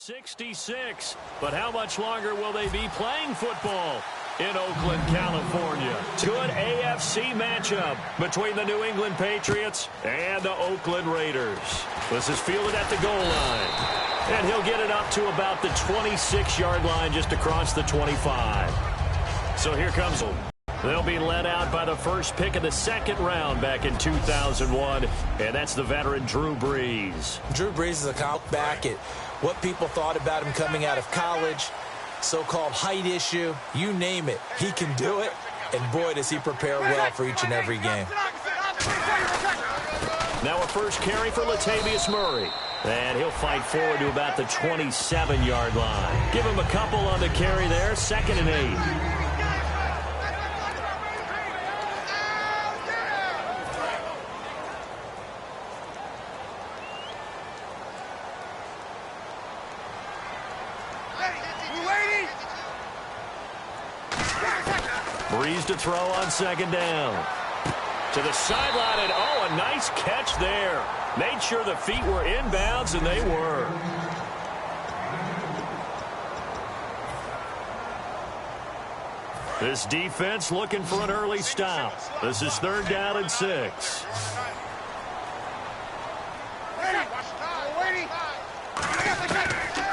66, but how much longer will they be playing football in Oakland, California? Good AFC matchup between the New England Patriots and the Oakland Raiders. This is fielded at the goal line, and he'll get it up to about the 26-yard line just across the 25. So here comes him. They'll be led out by the first pick of the second round back in 2001, and that's the veteran Drew Brees. Drew Brees is a count back at what people thought about him coming out of college, so-called height issue, you name it. He can do it, and boy, does he prepare well for each and every game. Now a first carry for Latavius Murray, and he'll fight forward to about the 27-yard line. Give him a couple on the carry there, 2nd and 8. Brees to throw on 2nd down. To the sideline, and oh, a nice catch there. Made sure the feet were inbounds, and they were. This defense looking for an early stop. This is 3rd down and 6.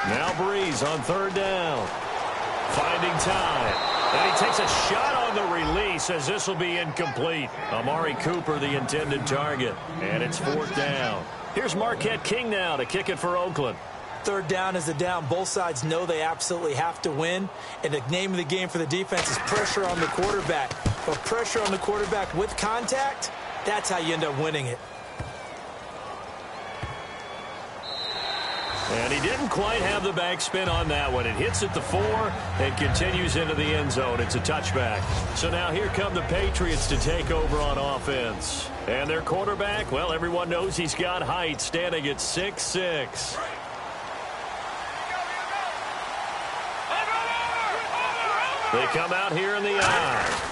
Now Brees on 3rd down. Finding time. And he takes a shot on the release as this will be incomplete. Amari Cooper, the intended target. And it's 4th down. Here's Marquette King now to kick it for Oakland. 3rd down is a down. Both sides know they absolutely have to win. And the name of the game for the defense is pressure on the quarterback. But pressure on the quarterback with contact, that's how you end up winning it. And he didn't quite have the backspin on that one. It hits at the 4 and continues into the end zone. It's a touchback. So now here come the Patriots to take over on offense. And their quarterback, well, everyone knows he's got height, standing at 6'6". They come out here in the eye.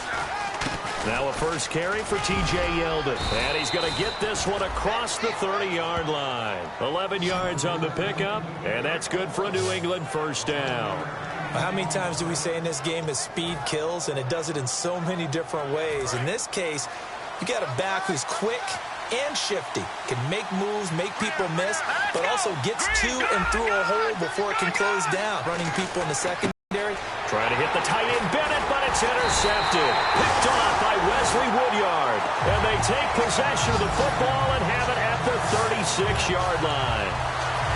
Now a first carry for T.J. Yeldon. And he's going to get this one across the 30-yard line. 11 yards on the pickup, and that's good for a New England first down. Well, how many times do we say in this game is speed kills, and it does it in so many different ways. In this case, you got a back who's quick and shifty, can make moves, make people miss, but also gets to and through a hole before it can close down. Running people in the secondary. Trying to hit the tight end Bennett, but it's intercepted. Picked off by Wesley Woodyard. And they take possession of the football and have it at the 36-yard line.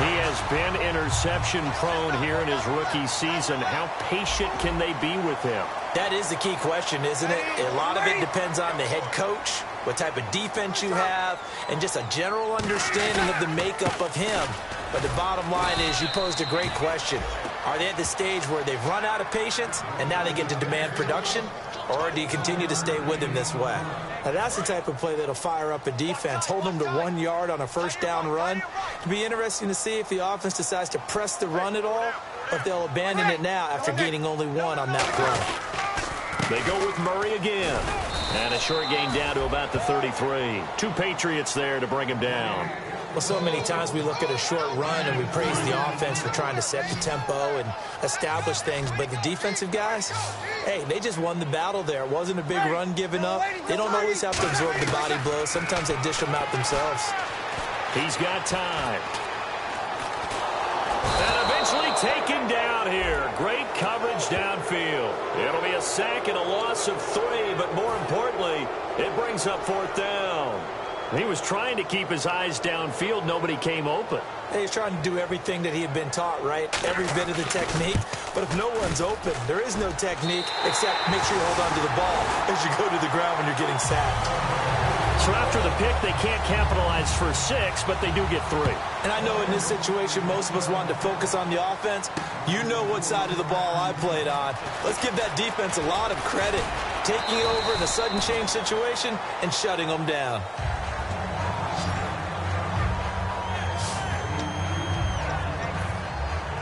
He has been interception prone here in his rookie season. How patient can they be with him? That is the key question, isn't it? A lot of it depends on the head coach, what type of defense you have, and just a general understanding of the makeup of him. But the bottom line is you posed a great question. Are they at the stage where they've run out of patience and now they get to demand production? Or do you continue to stay with him this way? Now that's the type of play that'll fire up a defense. Hold them to 1 yard on a first down run. It'll be interesting to see if the offense decides to press the run at all, or if they'll abandon it now after gaining only 1 on that play. They go with Murray again. And a short gain down to about the 33. 2 Patriots there to bring him down. Well, so many times we look at a short run and we praise the offense for trying to set the tempo and establish things. But the defensive guys, hey, they just won the battle there. It wasn't a big run given up. They don't always have to absorb the body blows. Sometimes they dish them out themselves. He's got time. And eventually taken down here. Great coverage downfield. It'll be a sack and a loss of 3, but more importantly, it brings up 4th down. He was trying to keep his eyes downfield. Nobody came open. He's trying to do everything that he had been taught, right? Every bit of the technique. But if no one's open, there is no technique except make sure you hold on to the ball as you go to the ground when you're getting sacked. So after the pick, they can't capitalize for 6, but they do get 3. And I know in this situation, most of us wanted to focus on the offense. You know what side of the ball I played on. Let's give that defense a lot of credit. Taking over in a sudden change situation and shutting them down.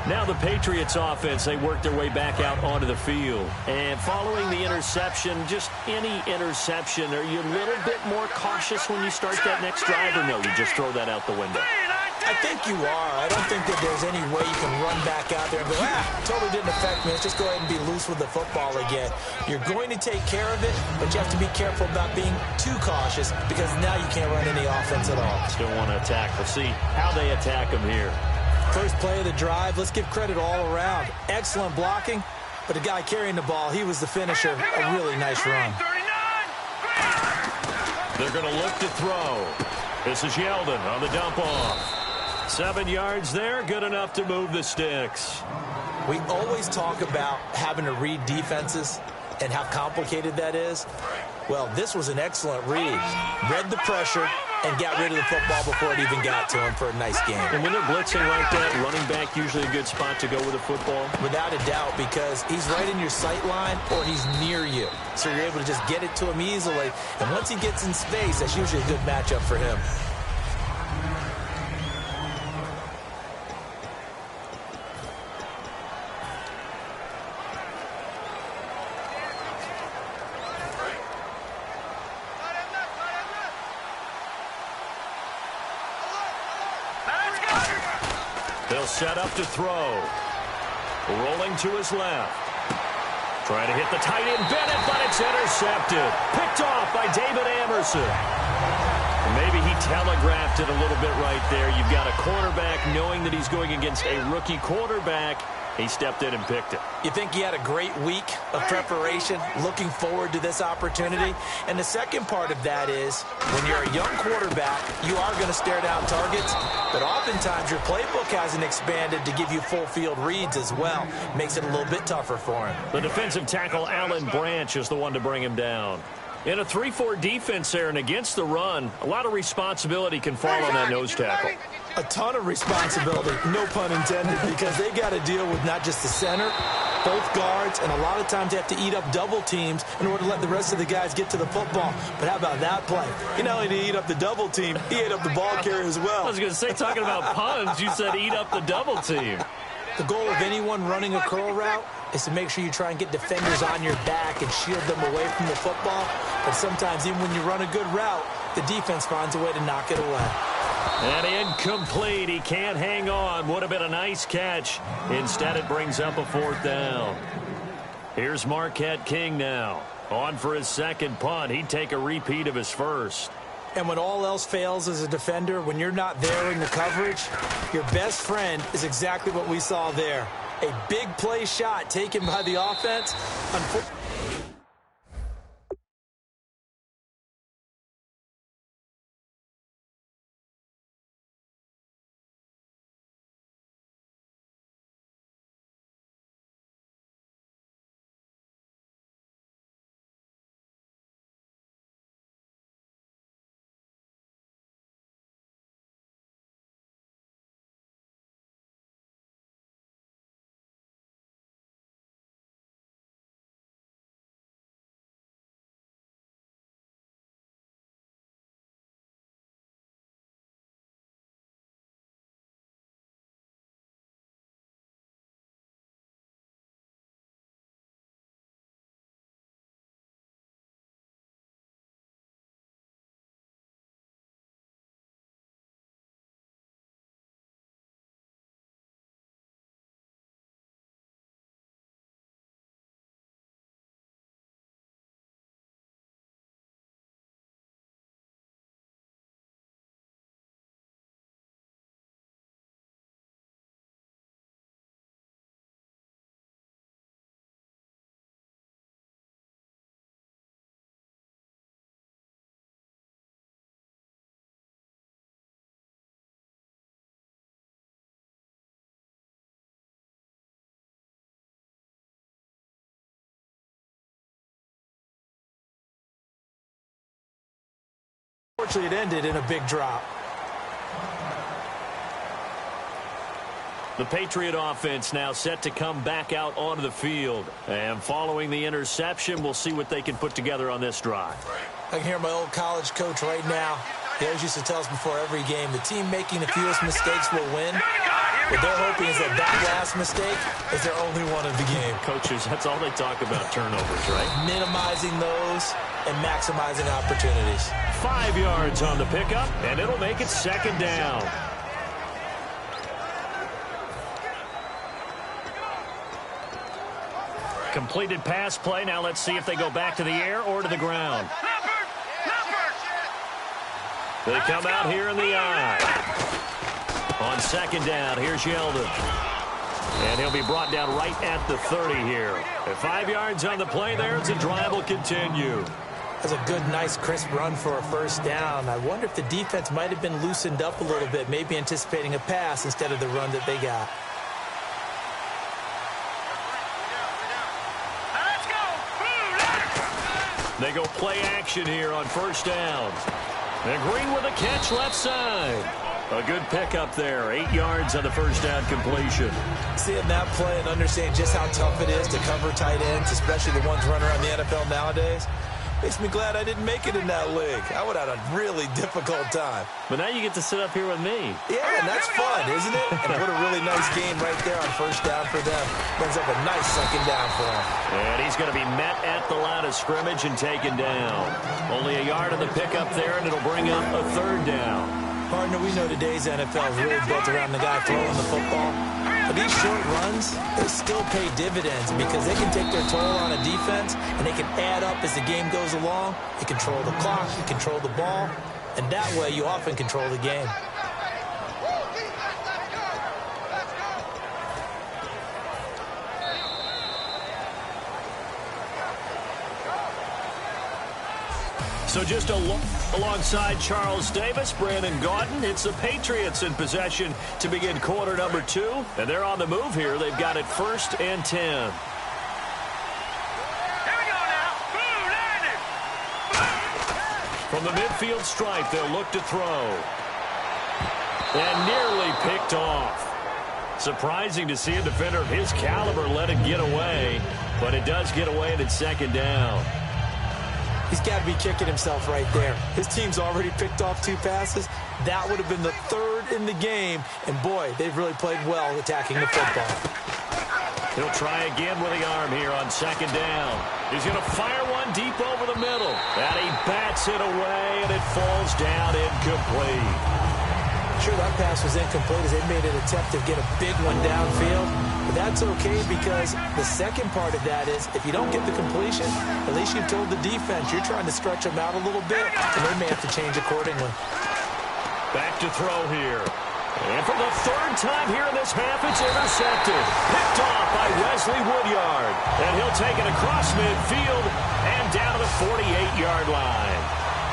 Now the Patriots offense, they work their way back out onto the field. And following the interception, just any interception, are you a little bit more cautious when you start that next drive, or no, you just throw that out the window? I think you are. I don't think that there's any way you can run back out there and go, totally didn't affect me. Let's just go ahead and be loose with the football again. You're going to take care of it, but you have to be careful about being too cautious because now you can't run any offense at all. Still want to attack. We'll see how they attack him here. First play of the drive, let's give credit all around. Excellent blocking, but the guy carrying the ball, he was the finisher. A really nice run. They're going to look to throw. This is Yeldon on the dump off. 7 yards there, good enough to move the sticks. We always talk about having to read defenses and how complicated that is. Well, this was an excellent read. Read the pressure and got rid of the football before it even got to him for a nice game. And when they're blitzing like that, running back usually a good spot to go with a football? Without a doubt, because he's right in your sight line or he's near you. So you're able to just get it to him easily. And once he gets in space, that's usually a good matchup for him. They'll set up to throw. Rolling to his left. Trying to hit the tight end Bennett, but it's intercepted. Picked off by David Amerson. Maybe he telegraphed it a little bit right there. You've got a quarterback knowing that he's going against a rookie quarterback. He stepped in and picked it. You think he had a great week of preparation, looking forward to this opportunity? And the second part of that is, when you're a young quarterback, you are going to stare down targets, but oftentimes your playbook hasn't expanded to give you full field reads as well. Makes it a little bit tougher for him. The defensive tackle, Alan Branch, is the one to bring him down. In a 3-4 defense there and against the run, a lot of responsibility can fall on that nose tackle. A ton of responsibility, no pun intended, because they got to deal with not just the center, both guards, and a lot of times they have to eat up double teams in order to let the rest of the guys get to the football. But how about that play? He not only did he eat up the double team, he ate up the ball carrier as well. I was going to say, talking about puns, you said eat up the double team. The goal of anyone running a curl route is to make sure you try and get defenders on your back and shield them away from the football. But sometimes even when you run a good route, the defense finds a way to knock it away. And incomplete. He can't hang on. Would have been a nice catch. Instead, it brings up a 4th down. Here's Marquette King now. On for his second punt. He'd take a repeat of his first. And when all else fails as a defender, when you're not there in the coverage, your best friend is exactly what we saw there. A big play shot taken by the offense. Unfortunately, it ended in a big drop. The Patriot offense now set to come back out onto the field. And following the interception, we'll see what they can put together on this drive. I can hear my old college coach right now. He always used to tell us before every game, the team making the fewest mistakes will win. What they're hoping is that last mistake is their only one of the game. Coaches, that's all they talk about, turnovers, right? Minimizing those and maximizing opportunities. 5 yards on the pickup, and it'll make it 2nd down. completed pass play. Now let's see if they go back to the air or to the ground. They come out here in the eye. On second down, here's Yeldon. And he'll be brought down right at the 30 here. At 5 yards on the play there, as the drive will continue. That's a good, nice, crisp run for a first down. I wonder if the defense might have been loosened up a little bit, maybe anticipating a pass instead of the run that they got. They go play action here on first down. And Green with a catch left side. A good pickup there. 8 yards on the first down completion. Seeing that play and understanding just how tough it is to cover tight ends, especially the ones running around the NFL nowadays, makes me glad I didn't make it in that league. I would have had a really difficult time. But now you get to sit up here with me. Yeah, and that's fun, isn't it? And what a really nice game right there on first down for them. Brings up a nice second down for them. And he's going to be met at the line of scrimmage and taken down. Only a yard on the pickup there, and it'll bring up a third down. Partner, we know today's NFL is really built around the guy throwing the football. But these short runs, they still pay dividends because they can take their toll on a defense and they can add up as the game goes along. You control the clock, you control the ball, and that way you often control the game. So just alongside Charles Davis, Brandon Gaudin, it's the Patriots in possession to begin quarter number 2. And they're on the move here. They've got it 1st and 10. Here we go now. From the midfield stripe, they'll look to throw. And nearly picked off. Surprising to see a defender of his caliber let it get away. But it does get away and it's second down. He's got to be kicking himself right there. His team's already picked off 2 passes. That would have been the 3rd in the game. And, boy, they've really played well attacking the football. He'll try again with the arm here on second down. He's going to fire one deep over the middle. And he bats it away, and it falls down incomplete. Sure, that pass was incomplete as they made an attempt to get a big one downfield. But that's okay because the second part of that is if you don't get the completion, at least you've told the defense you're trying to stretch them out a little bit, and they may have to change accordingly. Back to throw here. And for the 3rd time here in this half, it's intercepted. Picked off by Wesley Woodyard. And he'll take it across midfield and down to the 48-yard line.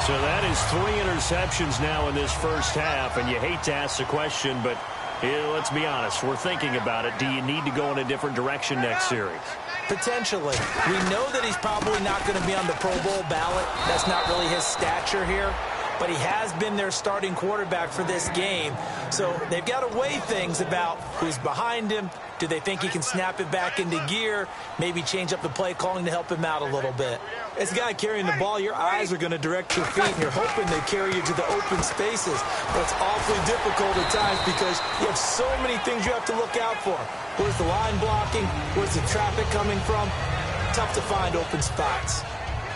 So that is 3 interceptions now in this first half, and you hate to ask the question, but let's be honest, we're thinking about it. Do you need to go in a different direction next series? Potentially. We know that he's probably not going to be on the Pro Bowl ballot. That's not really his stature here. But he has been their starting quarterback for this game. So they've got to weigh things about who's behind him. Do they think he can snap it back into gear? Maybe change up the play calling to help him out a little bit. As a guy carrying the ball, your eyes are going to direct your feet, and you're hoping they carry you to the open spaces. But it's awfully difficult at times because you have so many things you have to look out for. Where's the line blocking? Where's the traffic coming from? Tough to find open spots.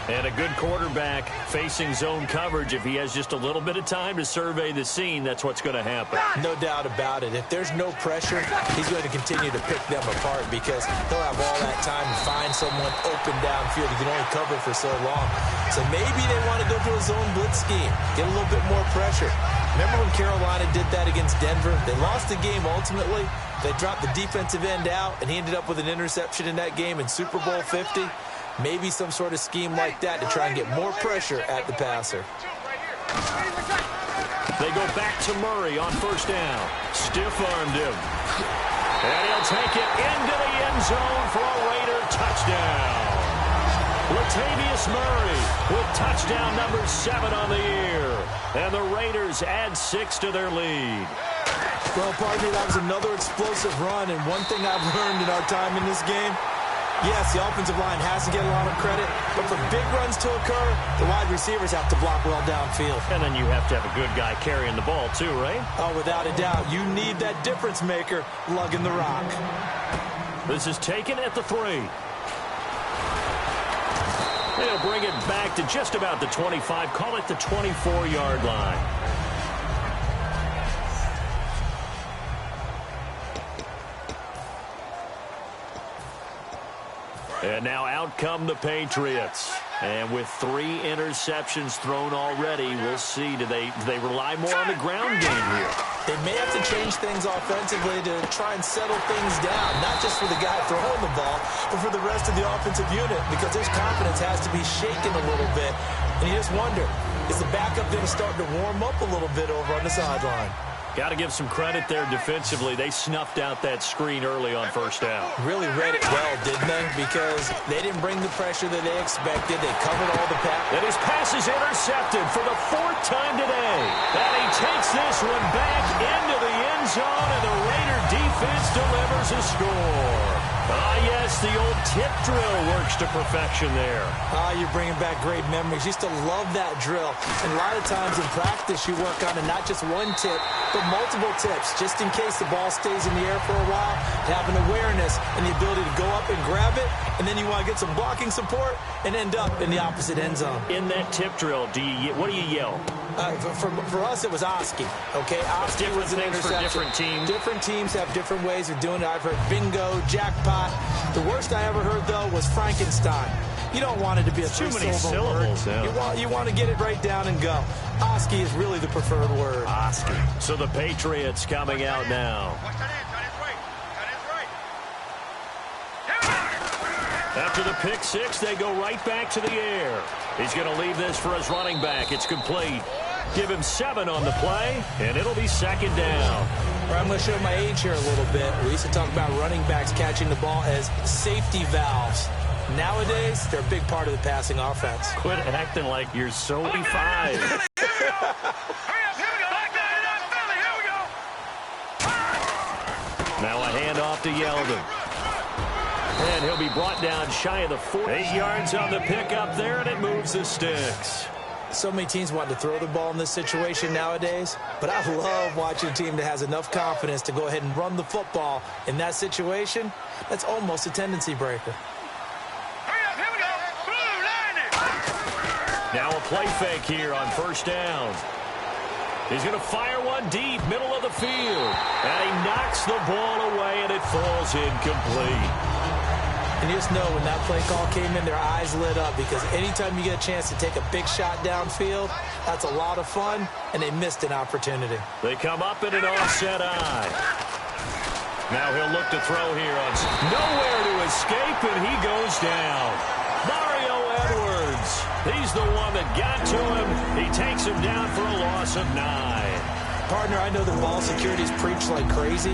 And a good quarterback facing zone coverage, if he has just a little bit of time to survey the scene, that's what's going to happen. No doubt about it. If there's no pressure, he's going to continue to pick them apart because he'll have all that time to find someone open downfield. He can only cover for so long. So maybe they want to go to a zone blitz scheme, get a little bit more pressure. Remember when Carolina did that against Denver? They lost the game ultimately. They dropped the defensive end out, and he ended up with an interception in that game in Super Bowl 50. Maybe some sort of scheme like that to try and get more pressure at the passer. They go back to Murray on first down. Stiff-armed him. And he'll take it into the end zone for a Raider touchdown. Latavius Murray with touchdown number 7 on the year. And the Raiders add 6 to their lead. Well, partner, that was another explosive run. And one thing I've learned in our time in this game, yes, the offensive line has to get a lot of credit, but for big runs to occur, the wide receivers have to block well downfield. And then you have to have a good guy carrying the ball too, right? Oh, without a doubt. You need that difference maker lugging the rock. This is taken at the 3. They'll bring it back to just about the 25, call it the 24-yard line. And now out come the Patriots. And with 3 interceptions thrown already, we'll see. Do they rely more on the ground game here? They may have to change things offensively to try and settle things down, not just for the guy throwing the ball, but for the rest of the offensive unit, because his confidence has to be shaken a little bit. And you just wonder, is the backup going to start to warm up a little bit over on the sideline? Got to give some credit there defensively. They snuffed out that screen early on first down. Really read it well, didn't they? Because they didn't bring the pressure that they expected. They covered all the pass. And his pass is intercepted for the 4th time today. And he takes this one back into the end zone, and the Raider defense delivers a score. Yes, the old tip drill works to perfection there. You're bringing back great memories. Used to love that drill. And a lot of times in practice, you work on it, not just one tip, but multiple tips, just in case the ball stays in the air for a while. Have an awareness and the ability to go up and grab it, and then you want to get some blocking support and end up in the opposite end zone. In that tip drill, what do you yell? For us, it was Oski. Okay, Oski was an interception. For different teams. Different teams have different ways of doing it. I've heard bingo, jackpot. The worst I ever heard, though, was Frankenstein. You don't want it to be a three-syllable word. Yeah. You want to get it right down and go. Oski is really the preferred word. Oski. So the Patriots coming out now. After the pick 6, they go right back to the air. He's going to leave this for his running back. It's complete. Give him 7 on the play, and it'll be 2nd down. I'm going to show my age here a little bit. We used to talk about running backs catching the ball as safety valves. Nowadays, they're a big part of the passing offense. Quit acting like you're so 5. Now a handoff to Yeldon. And he'll be brought down shy of the 4. 8 yards on the pickup there, and it moves the sticks. So many teams want to throw the ball in this situation nowadays, but I love watching a team that has enough confidence to go ahead and run the football in that situation. That's almost a tendency breaker. Now a play fake here on 1st down. He's going to fire one deep, middle of the field. And he knocks the ball away, and it falls incomplete. And you just know when that play call came in, their eyes lit up, because anytime you get a chance to take a big shot downfield, that's a lot of fun, and they missed an opportunity. They come up in an offset eye. Now he'll look to throw here on nowhere to escape, and he goes down. Mario Edwards, he's the one that got to him. He takes him down for a loss of 9. Partner, I know that ball security is preached like crazy,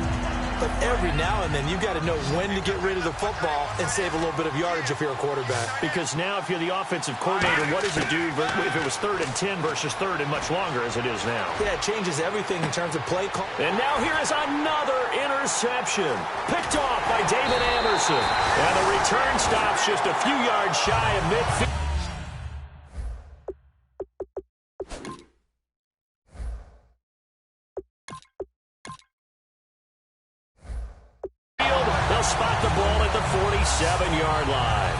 but every now and then you got to know when to get rid of the football and save a little bit of yardage if you're a quarterback. Because now if you're the offensive coordinator, what does it do if it was 3rd and 10 versus 3rd and much longer as it is now? Yeah, it changes everything in terms of play call. And now here is another interception. Picked off by David Anderson. And the return stops just a few yards shy of midfield. They'll spot the ball at the 47-yard line.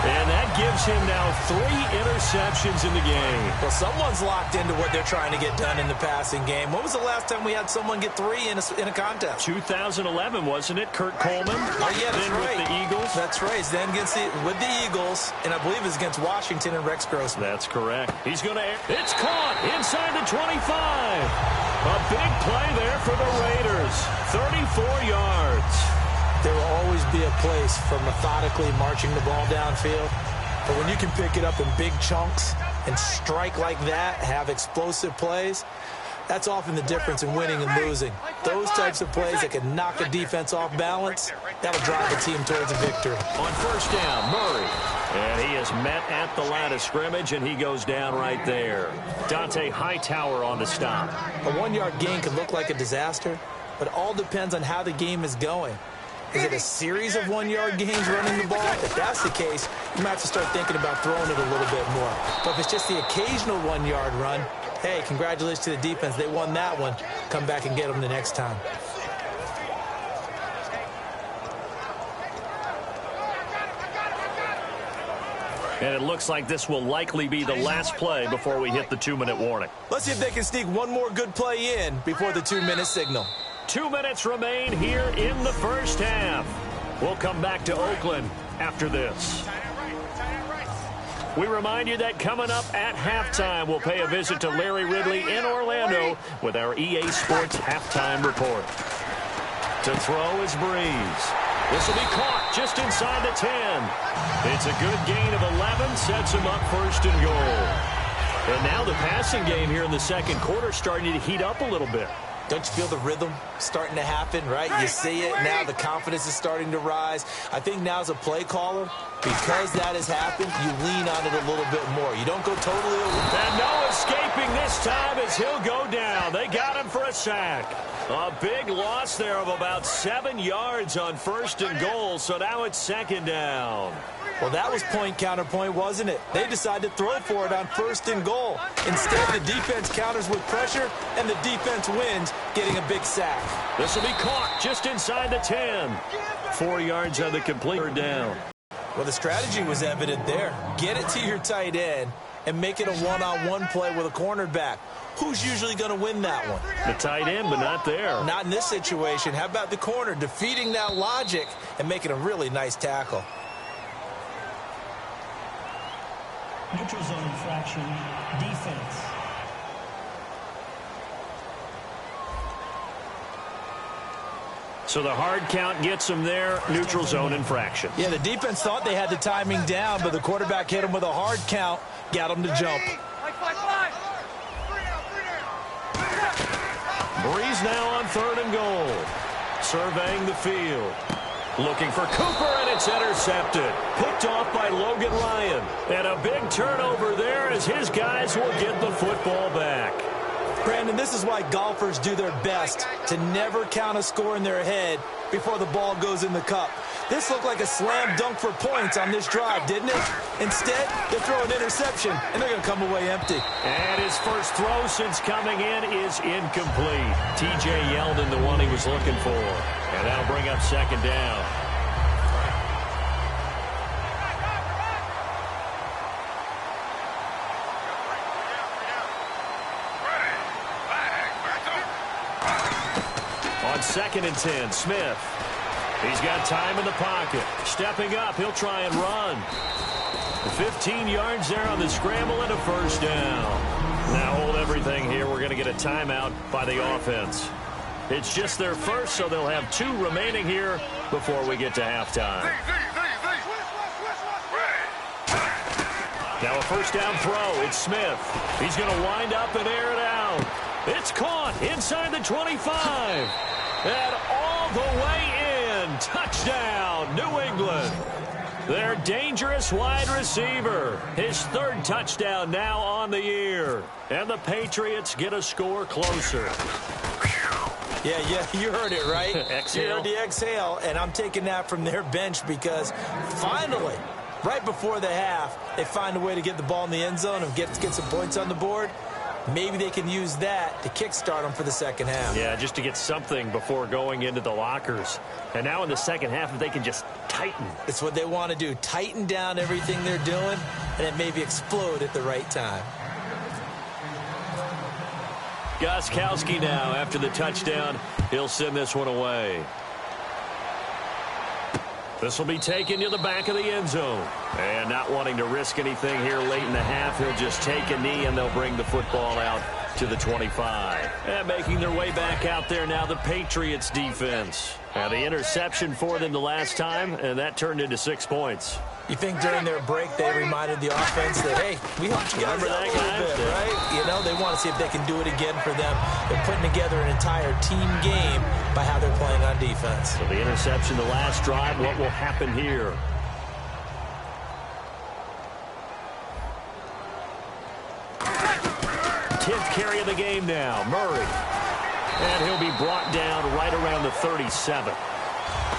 And that gives him now 3 interceptions in the game. Well, someone's locked into what they're trying to get done in the passing game. When was the last time we had someone get 3 in a contest? 2011, wasn't it? Kurt Coleman. Oh, yeah, that's then right. With the Eagles. That's right. He's then with the Eagles, and I believe it's against Washington and Rex Grossman. That's correct. He's going to... It's caught inside the 25. A big play there for the Raiders. 34 yards. There will always be a place for methodically marching the ball downfield. But when you can pick it up in big chunks and strike like that, have explosive plays, that's often the difference in winning and losing. Those types of plays that can knock a defense off balance, that'll drive the team towards a victory. On 1st down, Murray. And he is met at the line of scrimmage, and he goes down right there. Dante Hightower on the stop. A 1-yard gain can look like a disaster, but it all depends on how the game is going. Is it a series of 1-yard gains running the ball? If that's the case, you might have to start thinking about throwing it a little bit more. But if it's just the occasional 1-yard run, hey, congratulations to the defense. They won that one. Come back and get them the next time. And it looks like this will likely be the last play before we hit the 2-minute warning. Let's see if they can sneak one more good play in before the 2-minute signal. 2 minutes remain here in the first half. We'll come back to Oakland after this. We remind you that coming up at halftime, we'll pay a visit to Larry Ridley in Orlando with our EA Sports Halftime Report. To throw is Breeze. This will be caught just inside the 10. It's a good gain of 11, sets him up first and goal. And now the passing game here in the second quarter starting to heat up a little bit. Don't you feel the rhythm starting to happen, right? You see it now. The confidence is starting to rise. I think now as a play caller, because that has happened, you lean on it a little bit more. You don't go totally over. And no escaping this time as he'll go down. They got him for a sack. A big loss there of about 7 yards on first and goal, so now it's second down. Well, that was point counterpoint, wasn't it? They decided to throw for it on first and goal. Instead, the defense counters with pressure, and the defense wins, getting a big sack. This will be caught just inside the 10. 4 yards on the completer down. Well, the strategy was evident there. Get it to your tight end and make it a one-on-one play with a cornerback. Who's usually going to win that one? The tight end, but not there. Not in this situation. How about the corner defeating that logic and making a really nice tackle? Neutral zone infraction, defense. So the hard count gets them there, neutral zone infraction. Yeah, the defense thought they had the timing down, but the quarterback hit him with a hard count, got him to jump. Breeze now on third and goal. Surveying the field. Looking for Cooper, and it's intercepted. Picked off by Logan Ryan. And a big turnover there as his guys will get the football back. Brandon, this is why golfers do their best to never count a score in their head before the ball goes in the cup. This looked like a slam dunk for points on this drive, didn't it? Instead, they throw an interception, and they're going to come away empty. And his first throw since coming in is incomplete. T.J. Yeldon, the one he was looking for. And that'll bring up second down. On 2nd and 10, Smith. He's got time in the pocket. Stepping up, he'll try and run. 15 yards there on the scramble and a first down. Now hold everything here. We're going to get a timeout by the offense. It's just their first, so they'll have 2 remaining here before we get to halftime. Now a first down throw. It's Smith. He's going to wind up and air it out. It's caught inside the 25. And all the way in. Touchdown, New England. Their dangerous wide receiver. His 3rd touchdown now on the year. And the Patriots get a score closer. Yeah, you heard it, right? Exhale. You heard the exhale, and I'm taking that from their bench because finally, right before the half, they find a way to get the ball in the end zone and get some points on the board. Maybe they can use that to kickstart them for the second half. Yeah, just to get something before going into the lockers. And now in the second half, if they can just tighten. It's what they want to do. Tighten down everything they're doing, and it maybe explode at the right time. Gostkowski now after the touchdown. He'll send this one away. This will be taken to the back of the end zone. And not wanting to risk anything here late in the half, he'll just take a knee and they'll bring the football out to the 25. And making their way back out there now, the Patriots defense. Now the interception for them the last time, and that turned into 6 points. You think during their break they reminded the offense that, hey, we helped you guys out a little bit, right? You know, they want to see if they can do it again for them. They're putting together an entire team game by how they're playing on defense. So the interception the last drive, what will happen here? Tenth carry of the game now, Murray. And he'll be brought down right around the 37.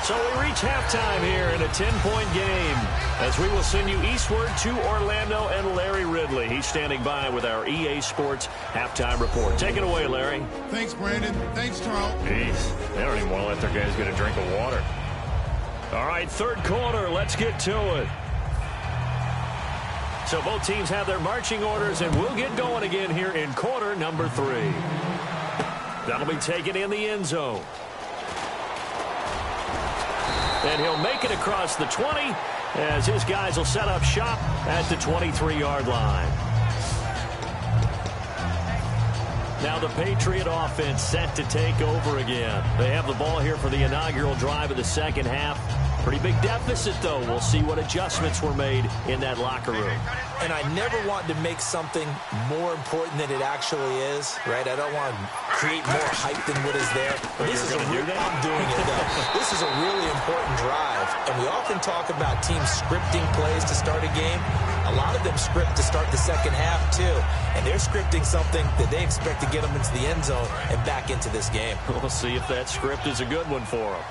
So we reach halftime here in a 10-point game as we will send you eastward to Orlando and Larry Ridley. He's standing by with our EA Sports halftime report. Take it away, Larry. Thanks, Brandon. Thanks, Charles. Jeez, they don't even want to let their guys get a drink of water. All right, third quarter. Let's get to it. So both teams have their marching orders, and we'll get going again here in quarter number 3. That'll be taken in the end zone. And he'll make it across the 20 as his guys will set up shop at the 23-yard line. Now the Patriot offense set to take over again. They have the ball here for the inaugural drive of the second half. Pretty big deficit, though. We'll see what adjustments were made in that locker room. And I never want to make something more important than it actually is, right? I don't want to create more hype than what is there. But this is I'm doing it, though. This is a really important drive. And we often talk about teams scripting plays to start a game. A lot of them script to start the second half, too. And they're scripting something that they expect to get them into the end zone and back into this game. We'll see if that script is a good one for them.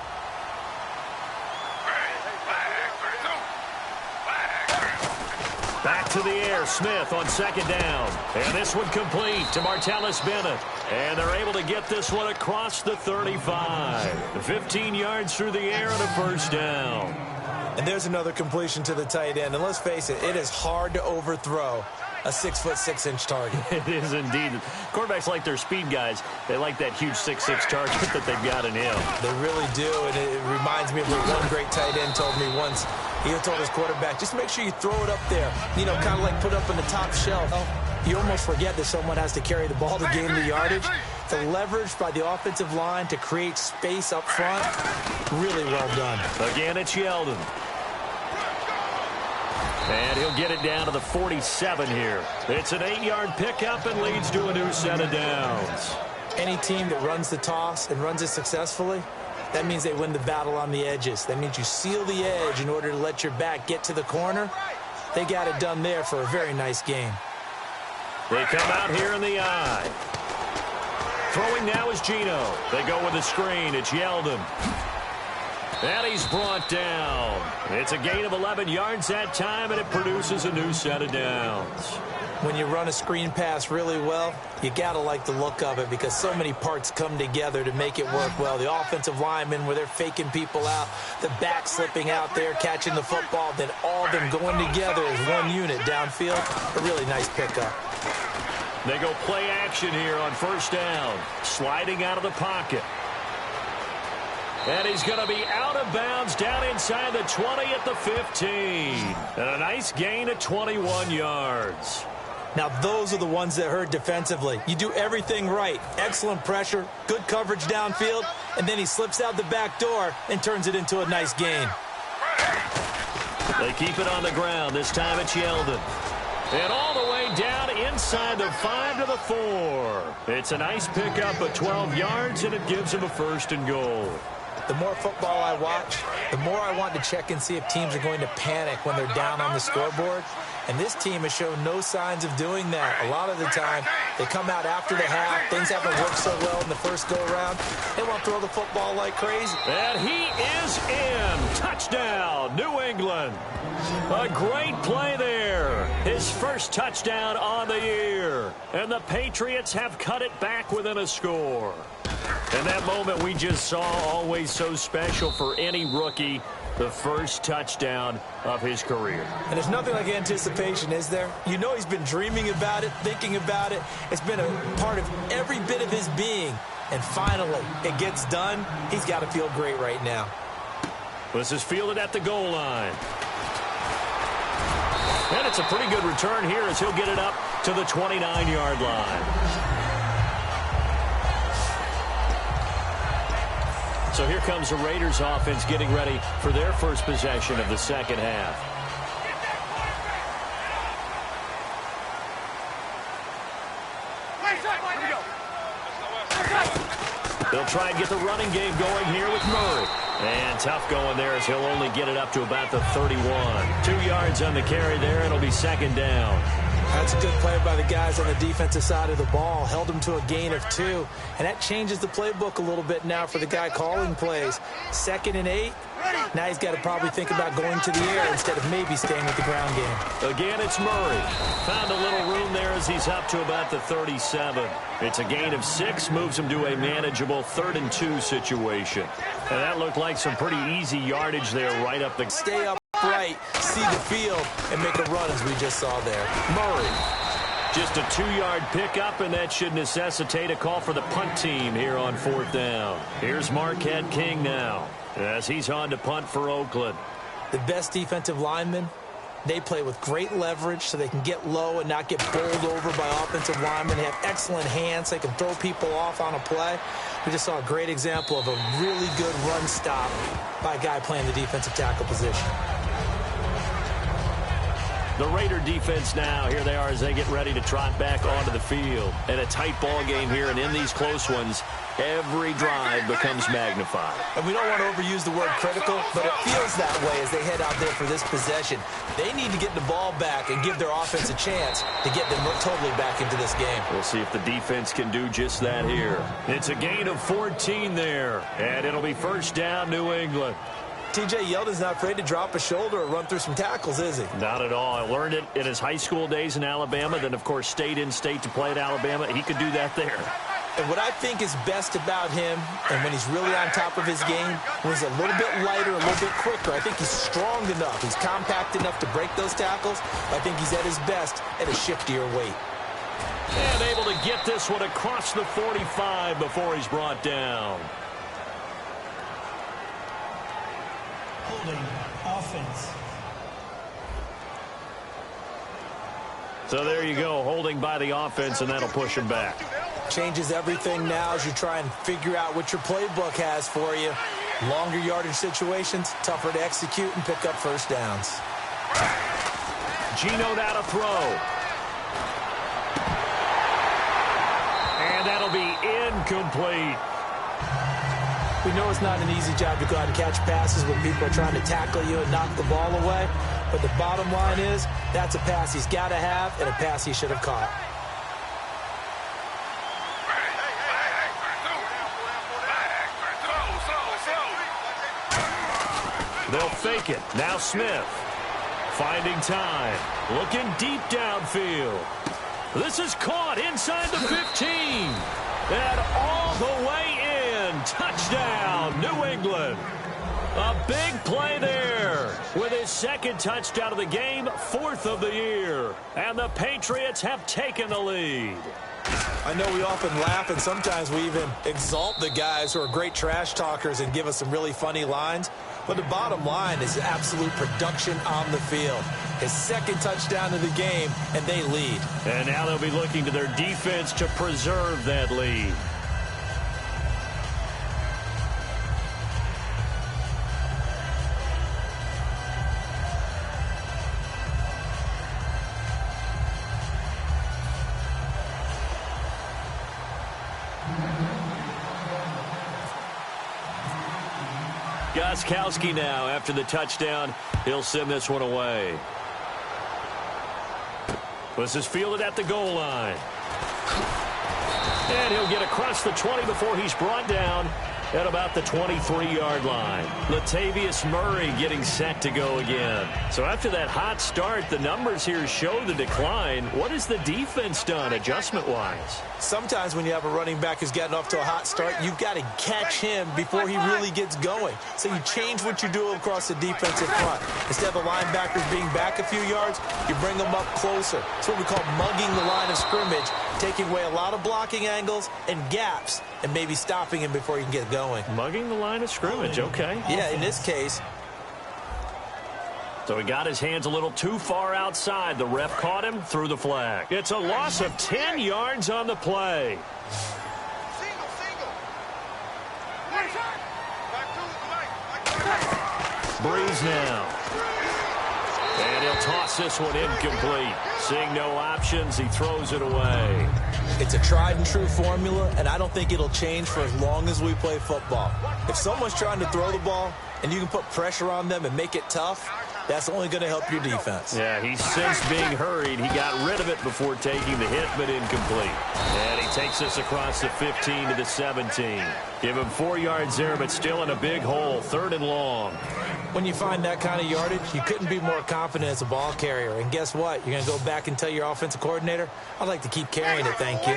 Back to the air, Smith on second down. And this one complete to Martellus Bennett. And they're able to get this one across the 35. 15 yards through the air and a first down. And there's another completion to the tight end. And let's face it, it is hard to overthrow a 6'6" target. It is indeed. Quarterbacks like their speed guys. They like that huge 6'6" target that they've got in him. They really do, and it reminds me of what one great tight end told me once. He told his quarterback, just make sure you throw it up there. You know, kind of like put it up on the top shelf. You almost forget that someone has to carry the ball to gain the yardage. The leverage by the offensive line to create space up front, really well done. Again, it's Yeldon. And he'll get it down to the 47 here. It's an 8-yard pickup and leads to a new set of downs. Any team that runs the toss and runs it successfully, that means they win the battle on the edges. That means you seal the edge in order to let your back get to the corner. They got it done there for a very nice game. They come out here in the eye. Throwing now is Gino. They go with a screen. It's Yeldon. And he's brought down. It's a gain of 11 yards that time, and it produces a new set of downs. When you run a screen pass really well, you got to like the look of it because so many parts come together to make it work well. The offensive linemen, where they're faking people out, the back slipping out there, catching the football, then all of them going together as one unit downfield. A really nice pickup. They go play action here on first down. Sliding out of the pocket. And he's going to be out of bounds down inside the 20 at the 15. And a nice gain of 21 yards. Now, those are the ones that hurt defensively. You do everything right. Excellent pressure, good coverage downfield, and then he slips out the back door and turns it into a nice gain. They keep it on the ground. This time it's Yeldon. And all the way down inside the 5 to the 4. It's a nice pickup of 12 yards, and it gives him a first and goal. The more football I watch, the more I want to check and see if teams are going to panic when they're down on the scoreboard. And this team has shown no signs of doing that. A lot of the time, they come out after the half. Things haven't worked so well in the first go-around. They want to throw the football like crazy. And he is in. Touchdown, New England. A great play there. His first touchdown on the year. And the Patriots have cut it back within a score. And that moment we just saw, always so special for any rookie, the first touchdown of his career. And there's nothing like anticipation, is there? You know he's been dreaming about it, thinking about it. It's been a part of every bit of his being. And finally, it gets done. He's got to feel great right now. This is fielded at the goal line. And it's a pretty good return here as he'll get it up to the 29-yard line. So here comes the Raiders offense getting ready for their first possession of the second half. They'll try and get the running game going here with Murray. And tough going there as he'll only get it up to about the 31. 2 yards on the carry there, and it'll be second down. That's a good play by the guys on the defensive side of the ball. Held him to a gain of 2. And that changes the playbook a little bit now for the guy calling plays. 2nd and 8. Now he's got to probably think about going to the air instead of maybe staying with the ground game. Again, it's Murray. Found a little room there as he's up to about the 37. It's a gain of 6, moves him to a manageable 3rd and 2 situation. And that looked like some pretty easy yardage there right up the... Stay upright, see the field, and make a run as we just saw there. Murray. Just a 2-yard pickup, and that should necessitate a call for the punt team here on 4th down. Here's Marquette King now. As he's on to punt for Oakland. The best defensive linemen, they play with great leverage so they can get low and not get bowled over by offensive linemen. They have excellent hands. They can throw people off on a play. We just saw a great example of a really good run stop by a guy playing the defensive tackle position. The Raider defense now, here they are as they get ready to trot back onto the field. And a tight ball game here, and in these close ones, every drive becomes magnified. And we don't want to overuse the word critical, but it feels that way as they head out there for this possession. They need to get the ball back and give their offense a chance to get them totally back into this game. We'll see if the defense can do just that here. It's a gain of 14 there, and it'll be first down, New England. T.J. Yeldon's not afraid to drop a shoulder or run through some tackles, is he? Not at all. I learned it in his high school days in Alabama, then, of course, stayed in state to play at Alabama. He could do that there. And what I think is best about him, and when he's really on top of his game, when he's a little bit lighter, a little bit quicker, I think he's strong enough. He's compact enough to break those tackles. I think he's at his best at a shiftier weight. And able to get this one across the 45 before he's brought down. Holding offense. So there you go, holding by the offense, and that'll push him back. Changes everything now as you try and figure out what your playbook has for you. Longer yardage situations, tougher to execute and pick up first downs. Geno now to throw. And that'll be incomplete. We know it's not an easy job to go out and catch passes when people are trying to tackle you and knock the ball away. But the bottom line is, that's a pass he's got to have and a pass he should have caught. They'll fake it. Now Smith. Finding time. Looking deep downfield. This is caught inside the 15. And all the way in. Touchdown, New England. A big play there with his second touchdown of the game, fourth of the year. And the Patriots have taken the lead. I know we often laugh and sometimes we even exalt the guys who are great trash talkers and give us some really funny lines. But the bottom line is absolute production on the field. His second touchdown of the game, and they lead. And now they'll be looking to their defense to preserve that lead. Gostkowski now after the touchdown. He'll send this one away. This is fielded at the goal line. And he'll get across the 20 before he's brought down at about the 23-yard line. Latavius Murray getting set to go again. So after that hot start, the numbers here show the decline. What has the defense done adjustment-wise? Sometimes when you have a running back who's gotten off to a hot start, you've got to catch him before he really gets going. So you change what you do across the defensive front. Instead of the linebackers being back a few yards, you bring them up closer. It's what we call mugging the line of scrimmage, taking away a lot of blocking angles and gaps and maybe stopping him before he can get going. Mugging the line of scrimmage, okay. Yeah, in this case. So he got his hands a little too far outside. The ref caught him, threw the flag. It's a loss of 10 yards on the play. Breeze now. And he'll toss this one incomplete. Seeing no options, he throws it away. It's a tried and true formula, and I don't think it'll change for as long as we play football. If someone's trying to throw the ball and you can put pressure on them and make it tough, that's only going to help your defense. Yeah, he's since being hurried. He got rid of it before taking the hit, but incomplete. And he takes us across the 15 to the 17. Give him 4 yards there, but still in a big hole, 3rd and long. When you find that kind of yardage, you couldn't be more confident as a ball carrier. And guess what? You're going to go back and tell your offensive coordinator, I'd like to keep carrying it, thank you.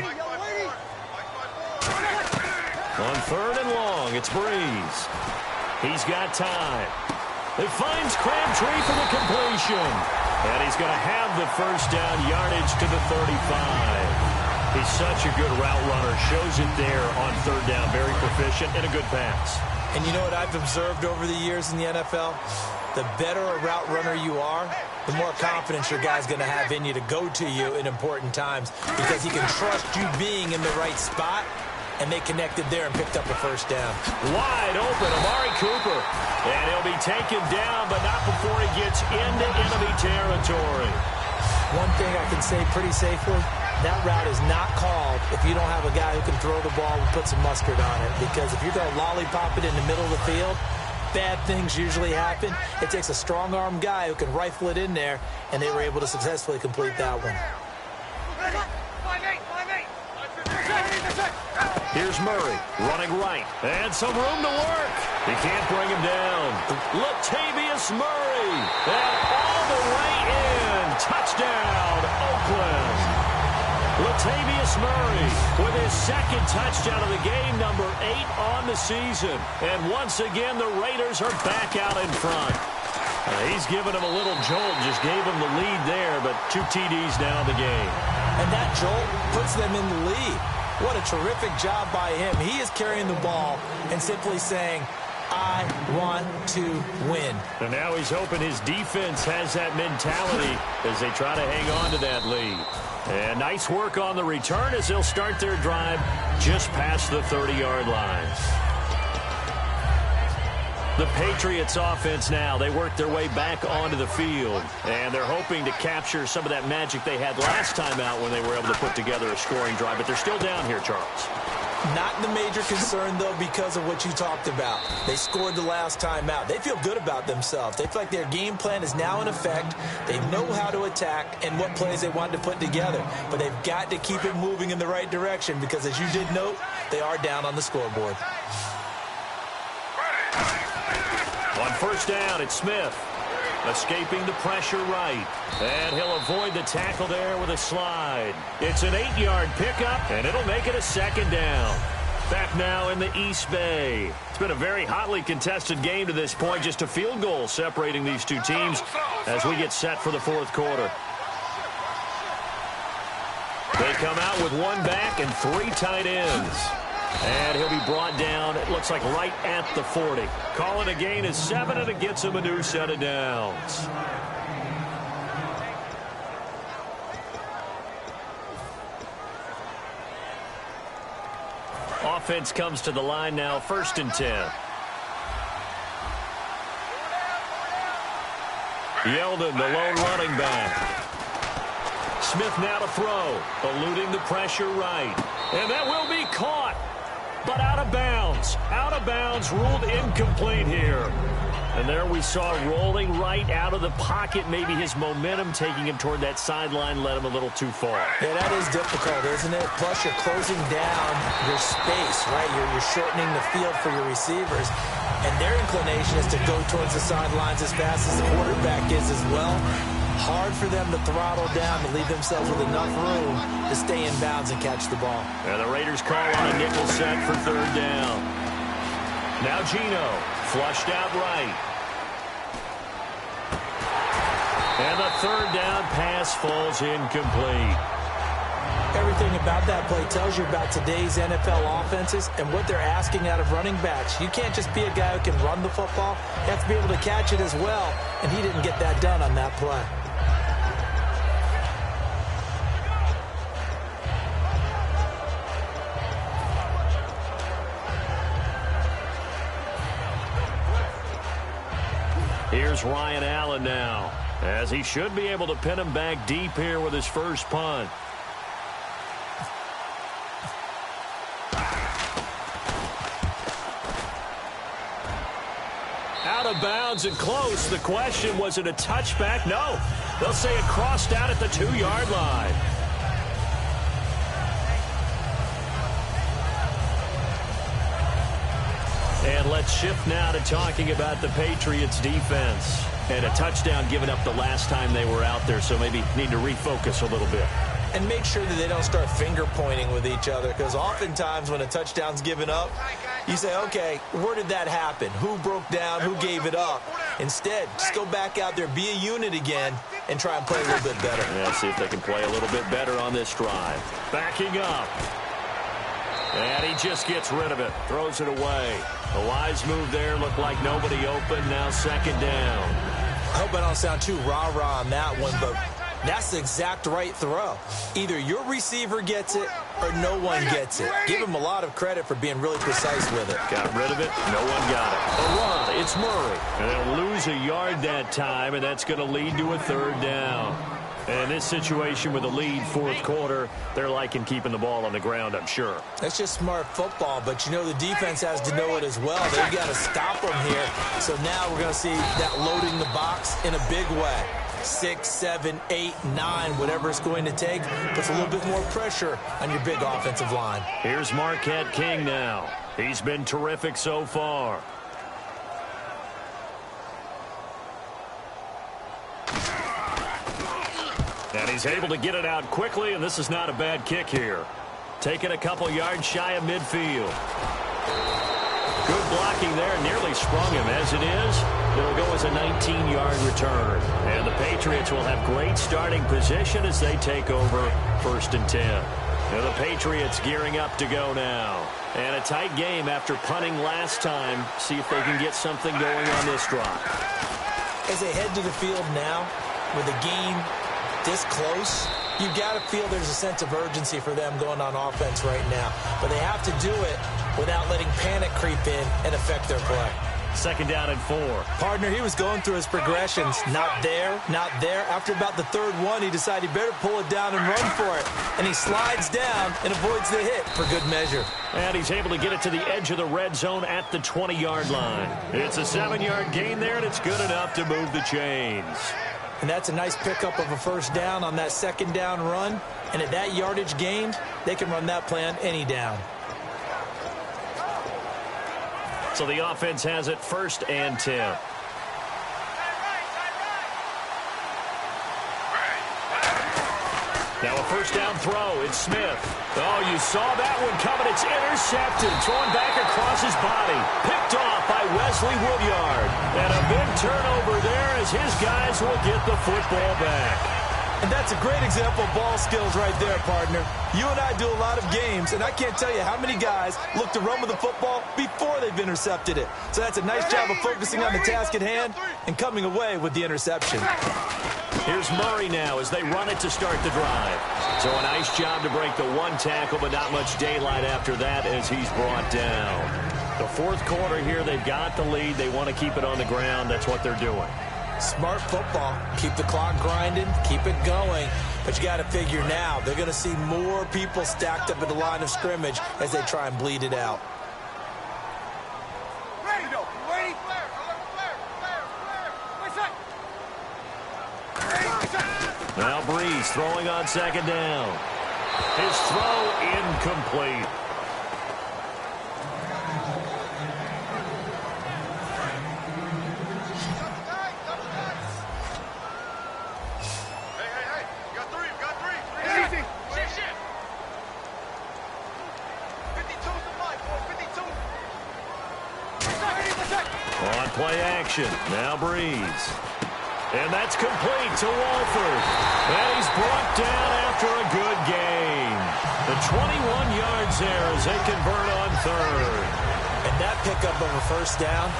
On 3rd and long, it's Breeze. He's got time. He finds Crabtree for the completion. And he's going to have the first down, yardage to the 35. He's such a good route runner. Shows it there on third down. Very proficient and a good pass. And you know what I've observed over the years in the NFL? The better a route runner you are, the more confidence your guy's going to have in you to go to you in important times because he can trust you being in the right spot, and they connected there and picked up a first down. Wide open, Amari Cooper. And he'll be taken down, but not before he gets into enemy territory. One thing I can say pretty safely, that route is not called if you don't have a guy who can throw the ball and put some mustard on it. Because if you're going to lollipop it in the middle of the field, bad things usually happen. It takes a strong-arm guy who can rifle it in there, and they were able to successfully complete that one. Here's Murray running right. And some room to work. He can't bring him down. Latavius Murray. And all the way in. Touchdown, Oakland. Latavius Murray with his second touchdown of the game, number 8 on the season. And once again, the Raiders are back out in front. He's given him a little jolt, just gave him the lead there, but 2 TDs now in the game. And that jolt puts them in the lead. What a terrific job by him. He is carrying the ball and simply saying, I want to win. And now he's hoping his defense has that mentality as they try to hang on to that lead. And nice work on the return as they'll start their drive just past the 30-yard line. The Patriots offense now, they work their way back onto the field. And they're hoping to capture some of that magic they had last time out when they were able to put together a scoring drive. But they're still down here, Charles. Not the major concern, though, because of what you talked about. They scored the last time out. They feel good about themselves. They feel like their game plan is now in effect. They know how to attack and what plays they want to put together. But they've got to keep it moving in the right direction because, as you did note, they are down on the scoreboard. On first down, it's Smith. Escaping the pressure right. And he'll avoid the tackle there with a slide. It's an 8-yard pickup, and it'll make it a second down. Back now in the East Bay. It's been a very hotly contested game to this point. Just a field goal separating these two teams as we get set for the fourth quarter. They come out with 1 back and 3 tight ends. And he'll be brought down, it looks like right at the 40. Call it a gain of 7, and it gets him a new set of downs. Offense comes to the line now, 1st and 10. Yeldon, the lone running back. Smith now to throw, eluding the pressure right. And that will be caught. But out of bounds. Out of bounds, ruled incomplete here. And there we saw rolling right out of the pocket. Maybe his momentum taking him toward that sideline led him a little too far. Yeah, that is difficult, isn't it? Plus, you're closing down your space, right? You're shortening the field for your receivers. And their inclination is to go towards the sidelines as fast as the quarterback is as well. Hard for them to throttle down to leave themselves with enough room to stay in bounds and catch the ball. And the Raiders call on a nickel set for 3rd down. Now Gino, flushed out right. And the 3rd down pass falls incomplete. Everything about that play tells you about today's NFL offenses and what they're asking out of running backs. You can't just be a guy who can run the football. You have to be able to catch it as well, and he didn't get that done on that play. Here's Ryan Allen now, as he should be able to pin him back deep here with his first punt. Out of bounds and close. The question, was it a touchback? No. They'll say it crossed out at the 2-yard line. And let's shift now to talking about the Patriots defense. And a touchdown given up the last time they were out there, so maybe need to refocus a little bit. and make sure that they don't start finger pointing with each other, because oftentimes when a touchdown's given up, you say, okay, where did that happen? Who broke down? Who gave it up? Instead, just go back out there, be a unit again, and try and play a little bit better. Yeah, see if they can play a little bit better on this drive. Backing up. And he just gets rid of it, throws it away. A wise move there, looked like nobody open, now second down. I hope I don't sound too rah-rah on that one, but that's the exact right throw. Either your receiver gets it or no one gets it. Give him a lot of credit for being really precise with it. Got rid of it, no one got it. A run, it's Murray. And they'll lose a yard that time, and that's going to lead to a third down. And this situation with a lead, fourth quarter, they're liking keeping the ball on the ground, I'm sure. That's just smart football, but you know the defense has to know it as well. They've got to stop them here. So now we're going to see that loading the box in a big way. 6, 7, 8, 9, whatever it's going to take, puts a little bit more pressure on your big offensive line. Here's Marquette King now. He's been terrific so far. And he's able to get it out quickly, and this is not a bad kick here. Taking a couple yards shy of midfield. Good blocking there, nearly sprung him. As it is, it'll go as a 19-yard return. And the Patriots will have great starting position as they take over 1st and 10. And the Patriots gearing up to go now. And a tight game after punting last time. See if they can get something going on this drive. As they head to the field now, with a game this close, you've got to feel there's a sense of urgency for them going on offense right now. But they have to do it without letting panic creep in and affect their play. 2nd down and 4. Partner, he was going through his progressions. Not there, not there. After about the third one, he decided he better pull it down and run for it. And he slides down and avoids the hit for good measure. And he's able to get it to the edge of the red zone at the 20-yard line. It's a 7-yard gain there, and it's good enough to move the chains. And that's a nice pickup of a first down on that 2nd down run. And at that yardage gained, they can run that play on any down. So the offense has it 1st and 10. Now a first down throw. It's Smith. Oh, you saw that one coming. It's intercepted. Thrown back across his body. Picked off by Wesley Woodyard. And a big turnover there as his guys will get the football back. And that's a great example of ball skills right there, partner. You and I do a lot of games, and I can't tell you how many guys look to run with the football before they've intercepted it. So that's a nice job of focusing on the task at hand and coming away with the interception. Here's Murray now as they run it to start the drive. So a nice job to break the one tackle, but not much daylight after that as he's brought down. The fourth quarter here, they've got the lead. They want to keep it on the ground. That's what they're doing. Smart football. Keep the clock grinding. Keep it going. But you got to figure now, they're going to see more people stacked up at the line of scrimmage as they try and bleed it out. Now Breeze throwing on 2nd down. His throw incomplete. On play action. Now Breeze. And that's complete to Walford. And he's brought down after a good game. The 21 yards there as they convert on 3rd. And that pickup of a first down,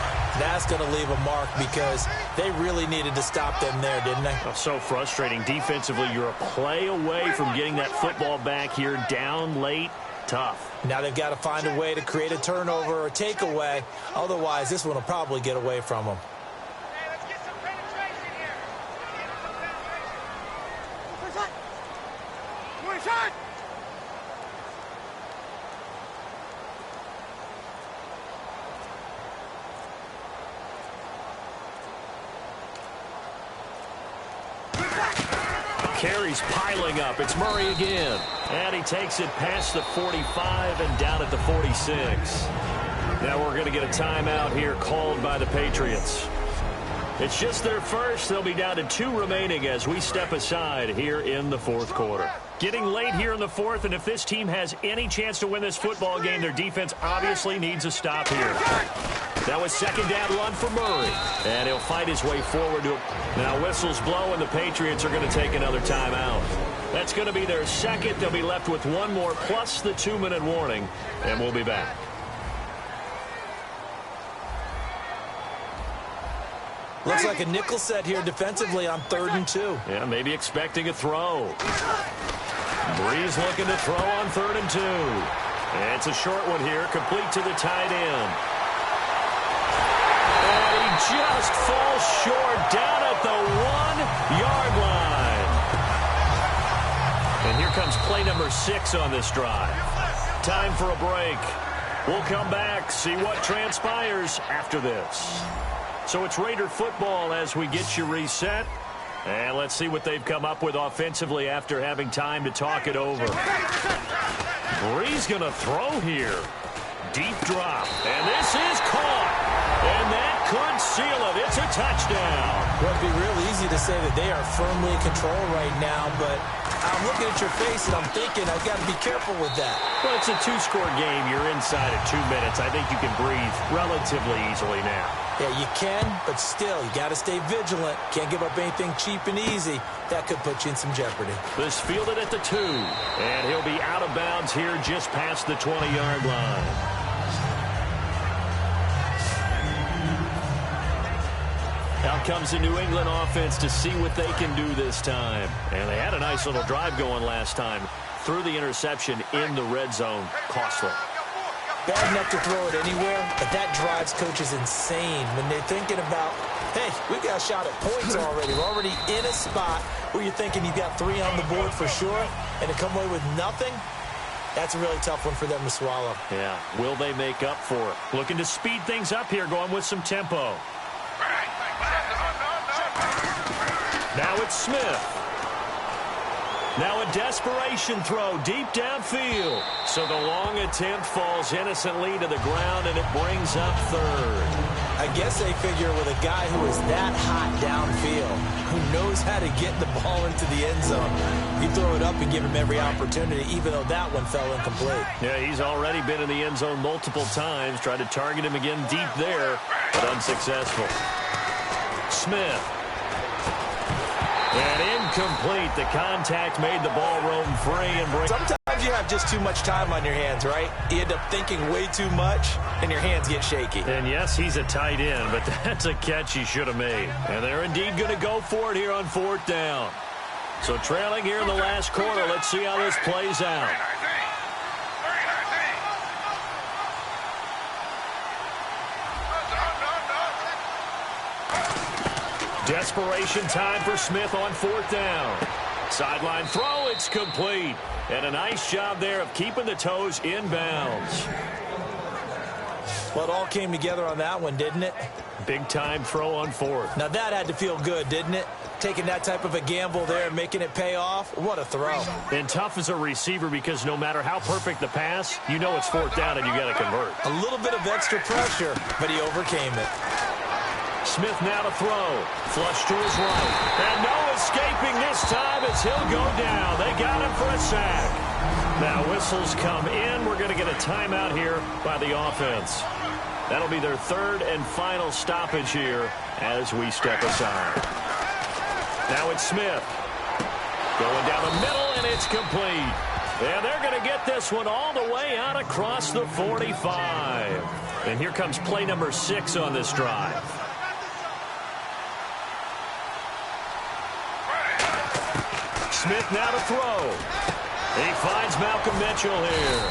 that's going to leave a mark because they really needed to stop them there, didn't they? Oh, so frustrating. Defensively, you're a play away from getting that football back here down late. Tough. Now they've got to find a way to create a turnover or a takeaway. Otherwise, this one will probably get away from them. Carries piling up. It's Murray again. And he takes it past the 45 and down at the 46. Now we're going to get a timeout here called by the Patriots. It's just their first. They'll be down to 2 remaining as we step aside here in the fourth quarter. Getting late here in the fourth, and if this team has any chance to win this football game, their defense obviously needs a stop here. That was second down run for Murray, and he'll fight his way forward to it. Now whistles blow, and the Patriots are going to take another timeout. That's going to be their second. They'll be left with one more plus the 2-minute warning, and we'll be back. Looks like a nickel set here defensively on 3rd and 2. Yeah, maybe expecting a throw. Breeze looking to throw on 3rd and 2. And it's a short one here, complete to the tight end. And he just falls short down at the 1-yard line. And here comes play number 6 on this drive. Time for a break. We'll come back, see what transpires after this. So it's Raider football as we get you reset. And let's see what they've come up with offensively after having time to talk it over. Bree's going to throw here. Deep drop. And this is caught. And that could seal it. It's a touchdown. Well, it'd be real easy to say that they are firmly in control right now, but I'm looking at your face and I'm thinking I've got to be careful with that. Well, it's a 2-score game. You're inside of 2 minutes. I think you can breathe relatively easily now. Yeah, you can, but still, you got to stay vigilant. Can't give up anything cheap and easy. That could put you in some jeopardy. This fielded at the 2, and he'll be out of bounds here just past the 20-yard line. Out comes the New England offense to see what they can do this time. And they had a nice little drive going last time. Threw the interception in the red zone. Costly. Bad enough to throw it anywhere, but that drives coaches insane when they're thinking about, hey, we've got a shot at points already. We're already in a spot where you're thinking you've got 3 on the board for sure, and to come away with nothing, that's a really tough one for them to swallow. Yeah, will they make up for it? Looking to speed things up here, going with some tempo. Now it's Smith. Now a desperation throw deep downfield. So the long attempt falls innocently to the ground, and it brings up 3rd. I guess they figure with a guy who is that hot downfield, who knows how to get the ball into the end zone, you throw it up and give him every opportunity, even though that one fell incomplete. Yeah, he's already been in the end zone multiple times. Tried to target him again deep there, but unsuccessful. Smith. And incomplete. The contact made the ball roam free. And sometimes you have just too much time on your hands, right? You end up thinking way too much, and your hands get shaky. And yes, he's a tight end, but that's a catch he should have made. And they're indeed going to go for it here on 4th down. So trailing here in the last quarter. Let's see how this plays out. Desperation time for Smith on 4th down. Sideline throw, it's complete. And a nice job there of keeping the toes in bounds. Well, it all came together on that one, didn't it? Big time throw on 4th. Now that had to feel good, didn't it? Taking that type of a gamble there and making it pay off. What a throw. And tough as a receiver because no matter how perfect the pass, you know it's 4th down and you got to convert. A little bit of extra pressure, but he overcame it. Smith now to throw. Flush to his right. And no escaping this time as he'll go down. They got him for a sack. Now whistles come in. We're going to get a timeout here by the offense. That'll be their 3rd and final stoppage here as we step aside. Now it's Smith. Going down the middle, and it's complete. And they're going to get this one all the way out across the 45. And here comes play number 6 on this drive. Smith now to throw. He finds Malcolm Mitchell here.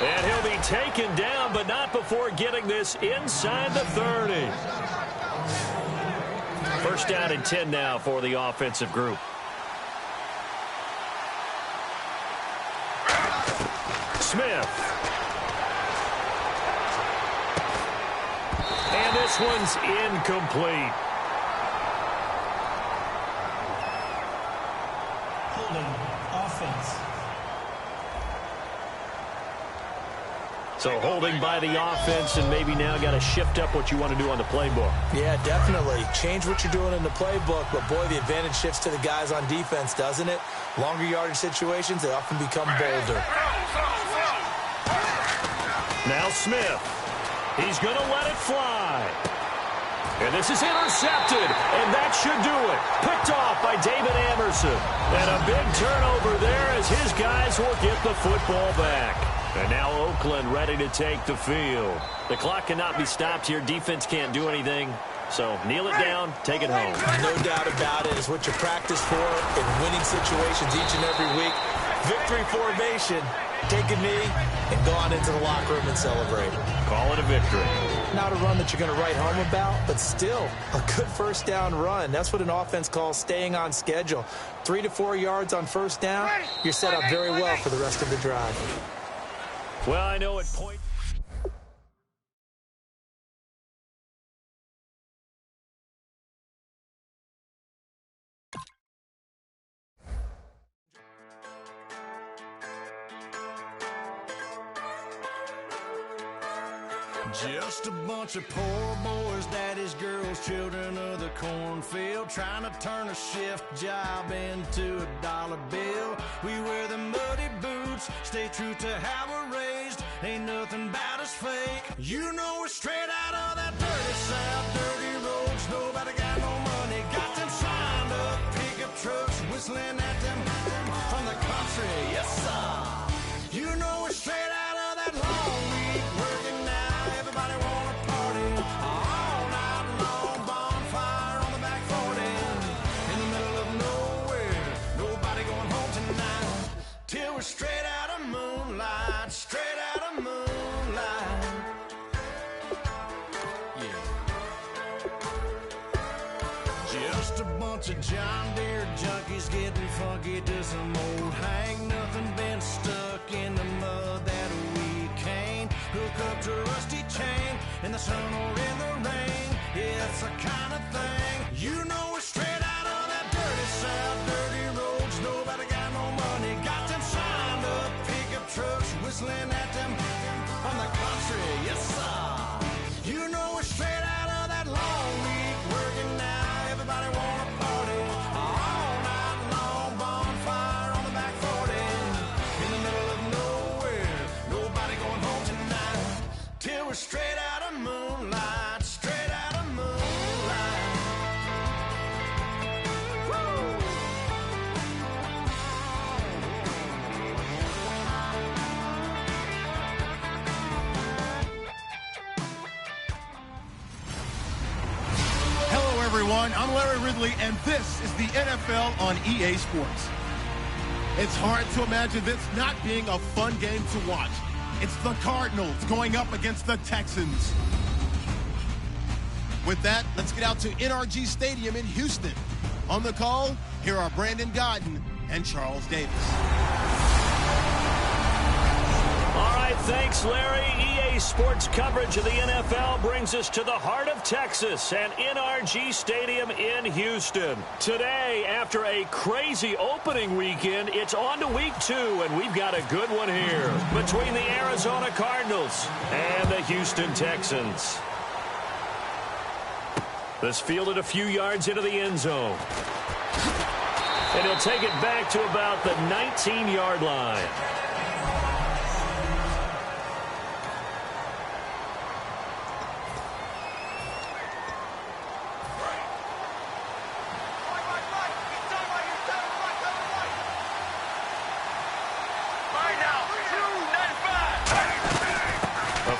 And he'll be taken down, but not before getting this inside the 30. 1st down and 10 now for the offensive group. Smith. And this one's incomplete. Holding offense. So holding by the offense and maybe now got to shift up what you want to do on the playbook. Yeah, definitely. Change what you're doing in the playbook, but boy, the advantage shifts to the guys on defense, doesn't it? Longer yardage situations, they often become bolder. Now Smith. He's going to let it fly. And this is intercepted, and that should do it. Picked off by David Amerson. And a big turnover there as his guys will get the football back. And now Oakland ready to take the field. The clock cannot be stopped here. Defense can't do anything. So kneel it down, take it home. No doubt about it. It's what you practice for in winning situations each and every week. Victory formation. Take a knee and go on into the locker room and celebrate. Call it a victory. Not a run that you're going to write home about, but still a good first down run. That's what an offense calls staying on schedule. 3 to 4 yards on first down, you're set up very well for the rest of the drive. Well, I know at point. Just a bunch of poor boys, daddies, girls, children of the cornfield, trying to turn a shift job into a dollar bill. We wear the muddy boots, stay true to how we're raised. Ain't nothing about us fake. You know we're straight out of that dirty South, dirty roads. Nobody got no money, got them signed up pickup trucks, whistling at them from the country. Yes, sir. You know we're straight out of that long week working now. Everybody wanna party all night long, bonfire on the back 40 in the middle of nowhere. Nobody going home tonight till we're straight out of moonlight, straight out of moonlight. Yeah. Just a bunch of John Deere junkies getting funky to some old hang. Nothing been stuck in the mud that we can't hook up to a rusty chain in the sun or in the rain. It's the kind of thing, you know we're straight out of that dirty South, dirty roads. Nobody got no money, got them signed up pickup trucks, whistling at them from the country. Yes, sir. You know we're straight out of that long week working now. Everybody wanna party all night long, bonfire on the back 40 in the middle of nowhere. Nobody going home tonight till we're straight out of moonlight, straight out of moonlight. Woo! Hello, everyone. I'm Larry Ridley, and this is the NFL on EA Sports. It's hard to imagine this not being a fun game to watch. It's the Cardinals going up against the Texans. With that, let's get out to NRG Stadium in Houston. On the call, here are Brandon Godden and Charles Davis. All right, thanks, Larry. EA Sports coverage of the NFL brings us to the heart of Texas and NRG Stadium in Houston. Today, after a crazy opening weekend, it's on to week 2, and we've got a good one here between the Arizona Cardinals and the Houston Texans. This fielded a few yards into the end zone. And he'll take it back to about the 19-yard line.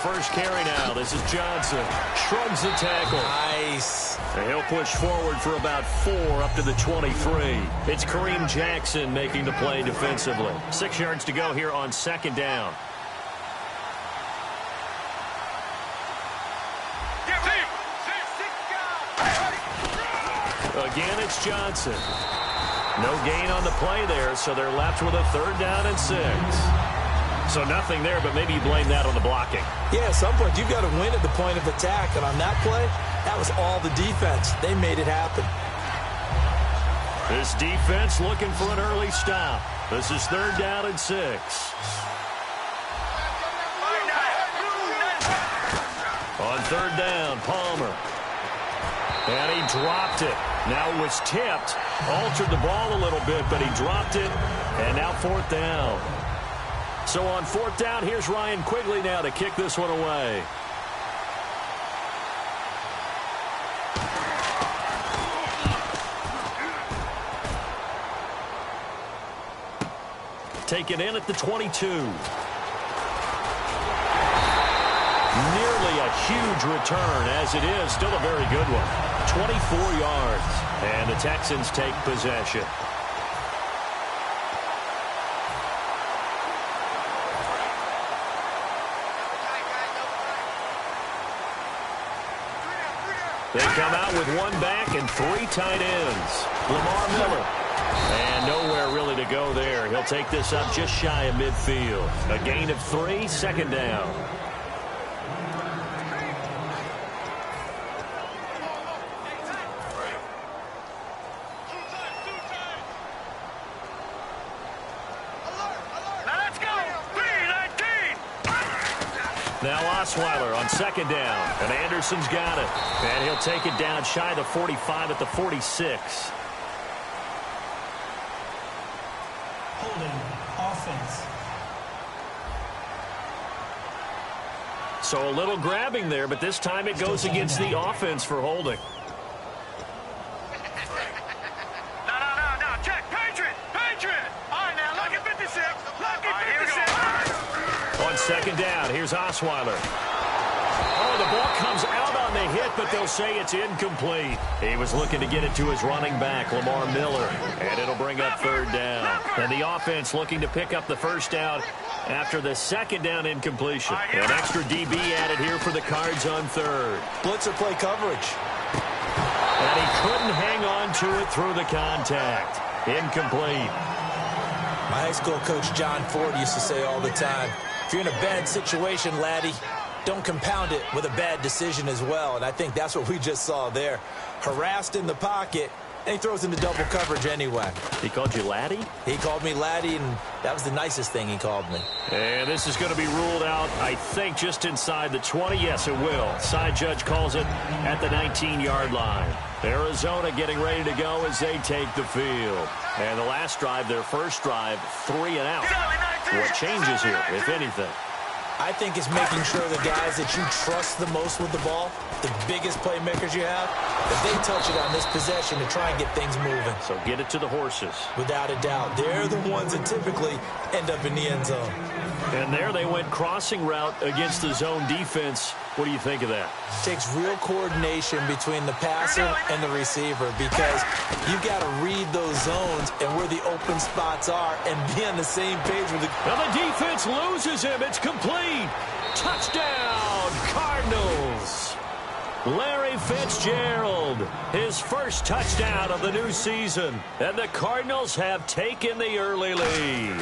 First carry now. This is Johnson. Shrugs the tackle. Nice. And he'll push forward for about 4 up to the 23. It's Kareem Jackson making the play defensively. 6 yards to go here on second down. Again, it's Johnson. No gain on the play there, so they're left with a 3rd down and 6. So nothing there, but maybe you blame that on the blocking. Yeah, at some point you've got to win at the point of attack. And on that play, that was all the defense. They made it happen. This defense looking for an early stop. This is 3rd down and 6. On third down, Palmer. And he dropped it. Now it was tipped. Altered the ball a little bit, but he dropped it. And now fourth down. So on fourth down, here's Ryan Quigley now to kick this one away. Taken in at the 22. Nearly a huge return, as it is. Still a very good one. 24 yards. And the Texans take possession. They come out with one back and three tight ends. Lamar Miller. And nowhere really to go there. He'll take this up just shy of midfield. A gain of 3, second down. Now Osweiler on second down, and Anderson's got it. And he'll take it down shy of the 45 at the 46. Holding offense. So a little grabbing there, but this time it goes against the offense for holding. No, check, Patriot. All right, now, look at 56. Look at 56. On second down, here's Osweiler. Oh, the ball comes out on the hit, but they'll say it's incomplete. He was looking to get it to his running back, Lamar Miller, and it'll bring up third down. And the offense looking to pick up the first down after the second down incompletion. An extra DB added here for the Cards on third. Blitzer play coverage. And he couldn't hang on to it through the contact. Incomplete. My high school coach, John Ford, used to say all the time, if you're in a bad situation, laddie, don't compound it with a bad decision as well. And I think that's what we just saw there. Harassed in the pocket, and he throws into double coverage anyway. He called you laddie? He called me laddie, and that was the nicest thing he called me. And this is going to be ruled out, I think, just inside the 20. Yes, it will. Side judge calls it at the 19-yard line. Arizona getting ready to go as they take the field. And the last drive, their first drive, 3 and out. What changes here, if anything? I think it's making sure the guys that you trust the most with the ball, the biggest playmakers you have, that they touch it on this possession to try and get things moving. So get it to the horses. Without a doubt. They're the ones that typically end up in the end zone. And there they went crossing route against the zone defense. What do you think of that? Takes real coordination between the passer and the receiver because you've got to read those zones and where the open spots are and be on the same page with the... Now the defense loses him. It's complete. Touchdown, Cardinals. Larry Fitzgerald, his first touchdown of the new season. And the Cardinals have taken the early lead.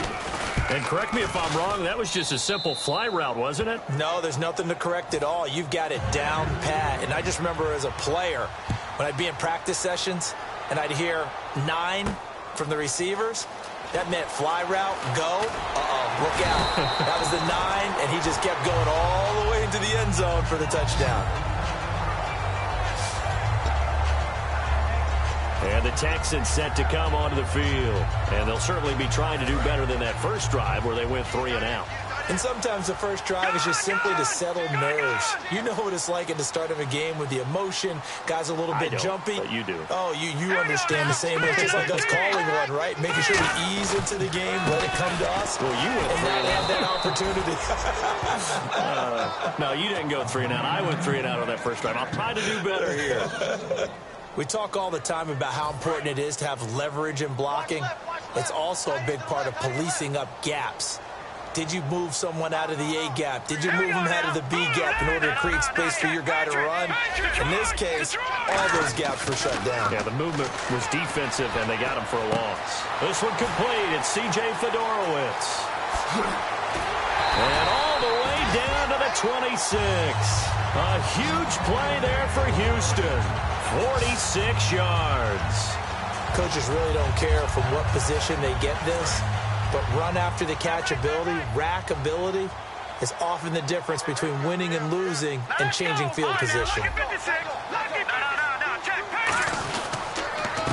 And correct me if I'm wrong, that was just a simple fly route, wasn't it? No, there's nothing to correct at all. You've got it down pat. And I just remember as a player, when I'd be in practice sessions and I'd hear 9 from the receivers, that meant fly route, go, look out. That was the 9, and he just kept going all the way into the end zone for the touchdown. And the Texans set to come onto the field. And they'll certainly be trying to do better than that first drive where they went 3 and out. And sometimes the first drive is just simply to settle nerves. You know what it's like at the start of a game with the emotion. Guys a little bit jumpy. But you do. Oh, you understand the same way. It's just like us calling one, right? Making sure we ease into the game, let it come to us. Well, you went and not have that opportunity. No, you didn't go 3 and out. I went 3 and out on that first drive. I'll try to do better here. We talk all the time about how important it is to have leverage in blocking. It's also a big part of policing up gaps. Did you move someone out of the A gap? Did you move them out of the B gap in order to create space for your guy to run? In this case, all those gaps were shut down. Yeah, the movement was defensive, and they got him for a loss. This one complete. It's C.J. Fedorowicz. And all the way down to the 26. A huge play there for Houston. 46 yards. Coaches really don't care from what position they get this, but run after the catch ability, rack ability, is often the difference between winning and losing and changing field position.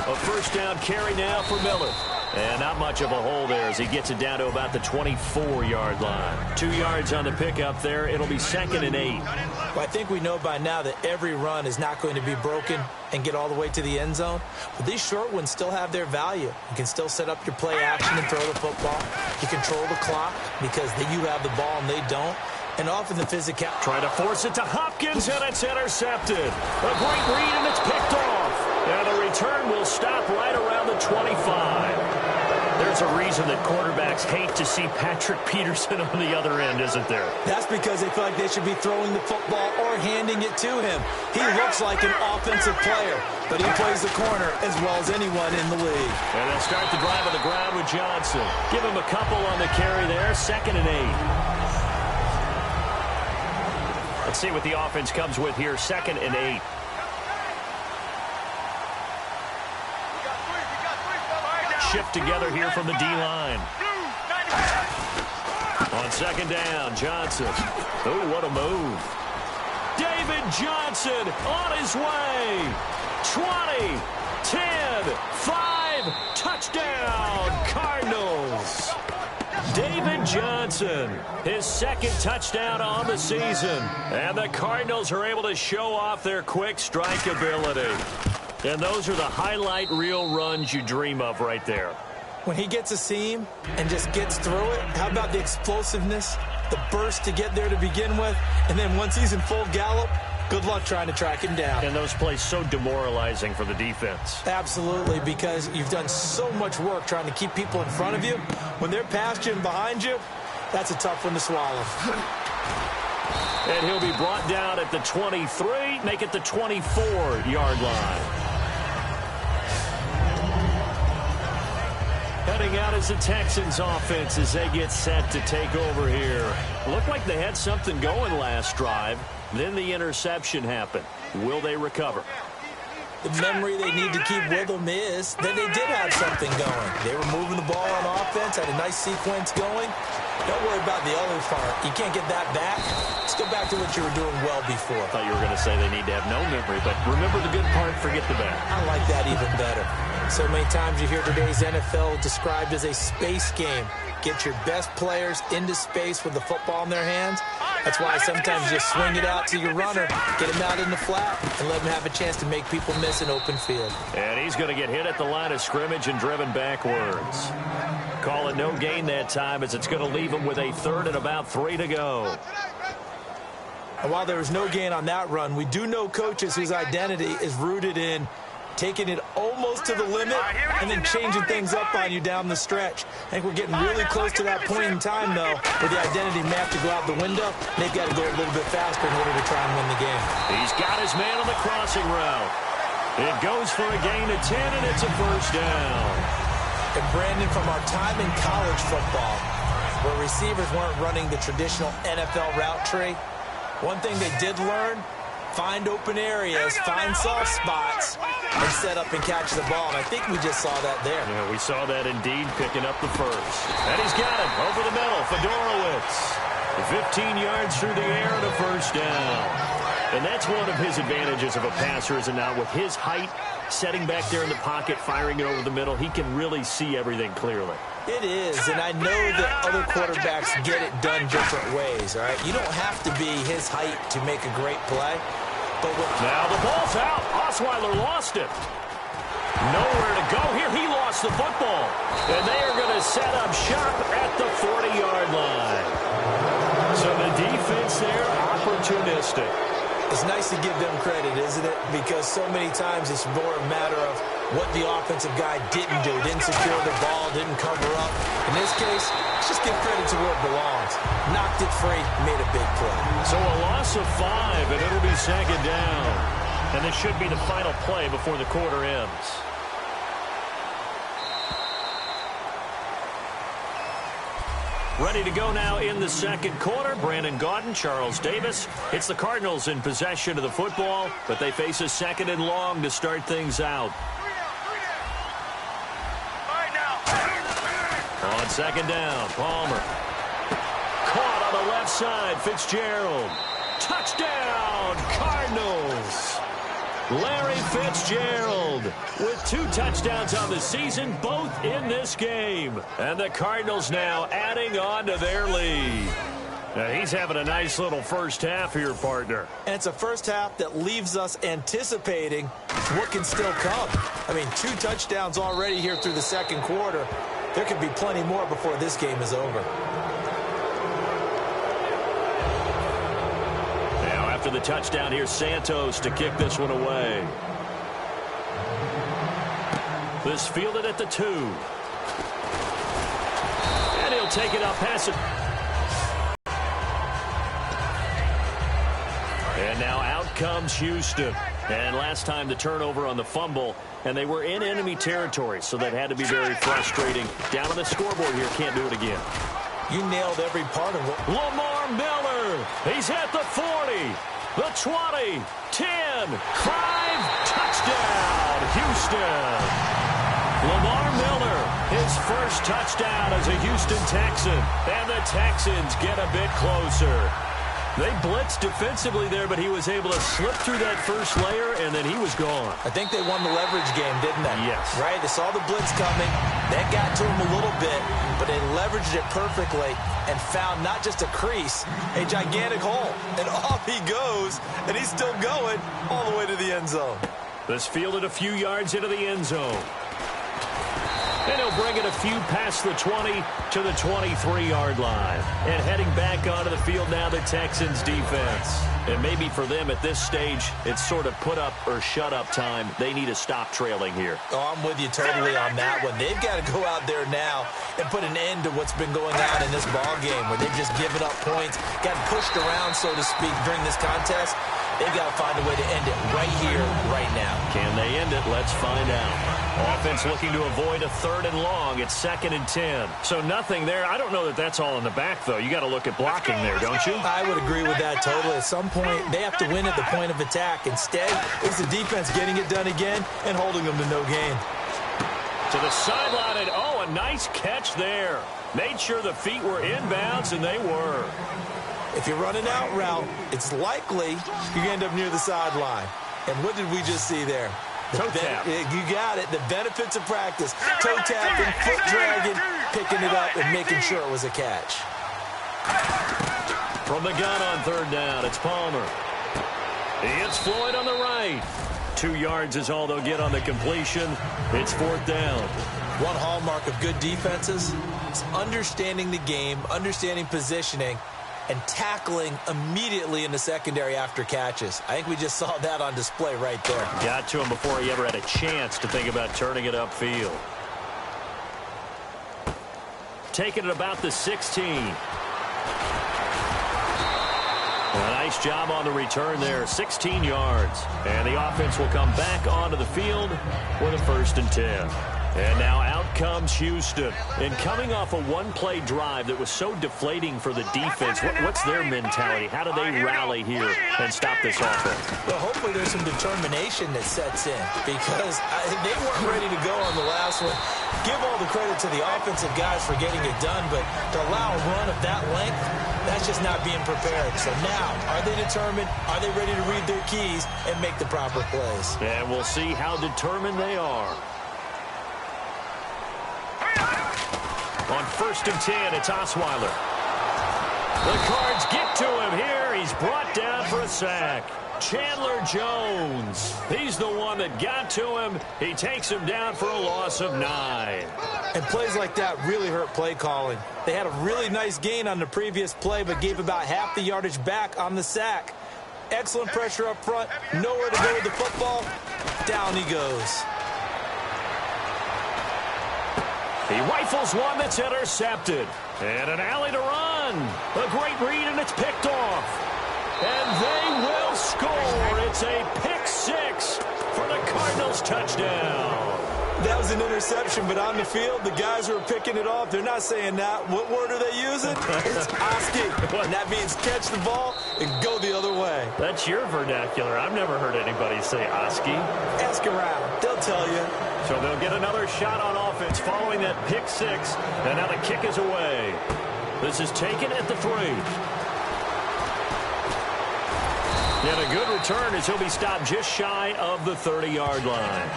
A first down carry now for Miller. And not much of a hole there as he gets it down to about the 24-yard line. 2 yards on the pickup there. It'll be 2nd and 8. Well, I think we know by now that every run is not going to be broken and get all the way to the end zone. But these short ones still have their value. You can still set up your play action and throw the football. You control the clock because you have the ball and they don't. And often the physical. Trying to force it to Hopkins, and it's intercepted. A great read, and it's picked off. And the return will stop right around the 25. There's a reason that quarterbacks hate to see Patrick Peterson on the other end, isn't there? That's because they feel like they should be throwing the football or handing it to him. He looks like an offensive player, but he plays the corner as well as anyone in the league. And they'll start the drive on the ground with Johnson. Give him a couple on the carry there. 2nd and 8. Let's see what the offense comes with here. 2nd and 8. Shift together here from the D-line. On 2nd down, Johnson. Oh, what a move. David Johnson on his way. 20, 10, 5, touchdown, Cardinals. David Johnson, his 2nd touchdown on the season. And the Cardinals are able to show off their quick strike ability. And those are the highlight reel runs you dream of right there. When he gets a seam and just gets through it, how about the explosiveness, the burst to get there to begin with, and then once he's in full gallop, good luck trying to track him down. And those plays so demoralizing for the defense. Absolutely, because you've done so much work trying to keep people in front of you. When they're past you and behind you, that's a tough one to swallow. And he'll be brought down at the 23, make it the 24-yard line. Heading out is the Texans offense as they get set to take over here. Looked like they had something going last drive. Then the interception happened. Will they recover? The memory they need to keep with them is that they did have something going. They were moving the ball on offense, had a nice sequence going. Don't worry about the other part. You can't get that back. Let's go back to what you were doing well before. I thought you were going to say they need to have no memory, but remember the good part, forget the bad. I like that even better. So many times you hear today's NFL described as a space game. Get your best players into space with the football in their hands. That's why sometimes you swing it out to your runner, get him out in the flat, and let him have a chance to make people miss an open field. And he's going to get hit at the line of scrimmage and driven backwards. Call it no gain that time as it's going to leave him with a 3rd and about 3 to go. And while there was no gain on that run, we do know coaches whose identity is rooted in taking it almost to the limit and then changing things up on you down the stretch. I think we're getting really close to that point in time, though, where the identity may have to go out the window. They've got to go a little bit faster in order to try and win the game. He's got his man on the crossing route. It goes for a gain of 10, and it's a first down. And Brandon, from our time in college football, where receivers weren't running the traditional NFL route tree, one thing they did learn, find open areas, find soft spots, and set up and catch the ball. And I think we just saw that there. Yeah, we saw that indeed, picking up the first. And he's got it over the middle. Fedorowicz, 15 yards through the air and a first down. And that's one of his advantages of a passer, is it not? With his height, setting back there in the pocket, firing it over the middle, he can really see everything clearly. It is, and I know that other quarterbacks get it done different ways, all right? You don't have to be his height to make a great play. But now the ball's out. Osweiler lost it. Nowhere to go here. He lost the football. And they are going to set up shop at the 40-yard line. So the defense there, opportunistic. It's nice to give them credit, isn't it? Because so many times it's more a matter of what the offensive guy didn't do. Didn't secure the ball, didn't cover up. In this case, let's just give credit to where it belongs. Knocked it free, made a big play. So a loss of 5, and it'll be 2nd down. And this should be the final play before the quarter ends. Ready to go now in the 2nd quarter. Brandon Gaudin, Charles Davis. It's the Cardinals in possession of the football, but they face a 2nd and long to start things out. On 2nd down, Palmer. Caught on the left left side. Fitzgerald. Touchdown, Cardinals. Larry Fitzgerald with 2 touchdowns on the season, both in this game. And the Cardinals now adding on to their lead. Now he's having a nice little first half here, partner. And it's a first half that leaves us anticipating what can still come. I mean, 2 touchdowns already here through the second quarter. There could be plenty more before this game is over. After the touchdown, here's Santos to kick this one away. This fielded at the 2. And he'll take it up past it. And now out comes Houston. And last time the turnover on the fumble, and they were in enemy territory, so that had to be very frustrating. Down on the scoreboard here, can't do it again. You nailed every part of it. Lamar Miller, he's at the 40. The 20, 10, 5, touchdown, Houston. Lamar Miller, his first touchdown as a Houston Texan. And the Texans get a bit closer. They blitzed defensively there, but he was able to slip through that first layer, and then he was gone. I think they won the leverage game, didn't they? Yes. Right? They saw the blitz coming. That got to him a little bit, but they leveraged it perfectly and found not just a crease, a gigantic hole. And off he goes, and he's still going all the way to the end zone. This fielded a few yards into the end zone. And he'll bring it a few past the 20 to the 23-yard line. And heading back onto the field now, the Texans defense. And maybe for them at this stage, it's sort of put up or shut up time. They need to stop trailing here. Oh, I'm with you totally on that one. They've got to go out there now and put an end to what's been going on in this ball game where they've just given up points, gotten pushed around, so to speak, during this contest. They've got to find a way to end it right here, right now. Can they end it? Let's find out. Offense looking to avoid a 3rd and long. It's 2nd and 10. So nothing there. I don't know that that's all in the back, though. You got to look at blocking there, don't you? I would agree with that totally. At some point, they have to win at the point of attack. Instead, it's the defense getting it done again and holding them to no gain. To the sideline, and oh, a nice catch there. Made sure the feet were inbounds, and they were. If you're running out route, it's likely you end up near the sideline. And what did we just see there? Toe tap. You got it. The benefits of practice. Toe tapping, foot dragging, picking it up, and making sure it was a catch. From the gun on 3rd down, it's Palmer. It's Floyd on the right. 2 yards is all they'll get on the completion. It's 4th down. One hallmark of good defenses is understanding the game, understanding positioning, and tackling immediately in the secondary after catches. I think we just saw that on display right there. Got to him before he ever had a chance to think about turning it upfield. Taking it about the 16. A nice job on the return there, 16 yards. And the offense will come back onto the field with a 1st and 10. And now out comes Houston. And coming off a one-play drive that was so deflating for the defense, what's their mentality? How do they rally here and stop this offense? Well, hopefully there's some determination that sets in because they weren't ready to go on the last one. Give all the credit to the offensive guys for getting it done, but to allow a run of that length, that's just not being prepared. So now, are they determined? Are they ready to read their keys and make the proper plays? And we'll see how determined they are. On 1st and 10, it's Osweiler. The Cards get to him here. He's brought down for a sack. Chandler Jones. He's the one that got to him. He takes him down for a loss of 9. And plays like that really hurt play calling. They had a really nice gain on the previous play, but gave about half the yardage back on the sack. Excellent pressure up front. Nowhere to go with the football. Down he goes. He rifles one that's intercepted. And an alley to run. A great read, and it's picked off. And they will score. It's a pick 6 for the Cardinals touchdown. That was an interception, but on the field, the guys who are picking it off, they're not saying that. What word are they using? It's Oski. And that means catch the ball and go the other way. That's your vernacular. I've never heard anybody say Oski. Ask around. They'll tell you. So they'll get another shot on offense following that pick 6. And now the kick is away. This is taken at the 3. And a good return as he'll be stopped just shy of the 30-yard line.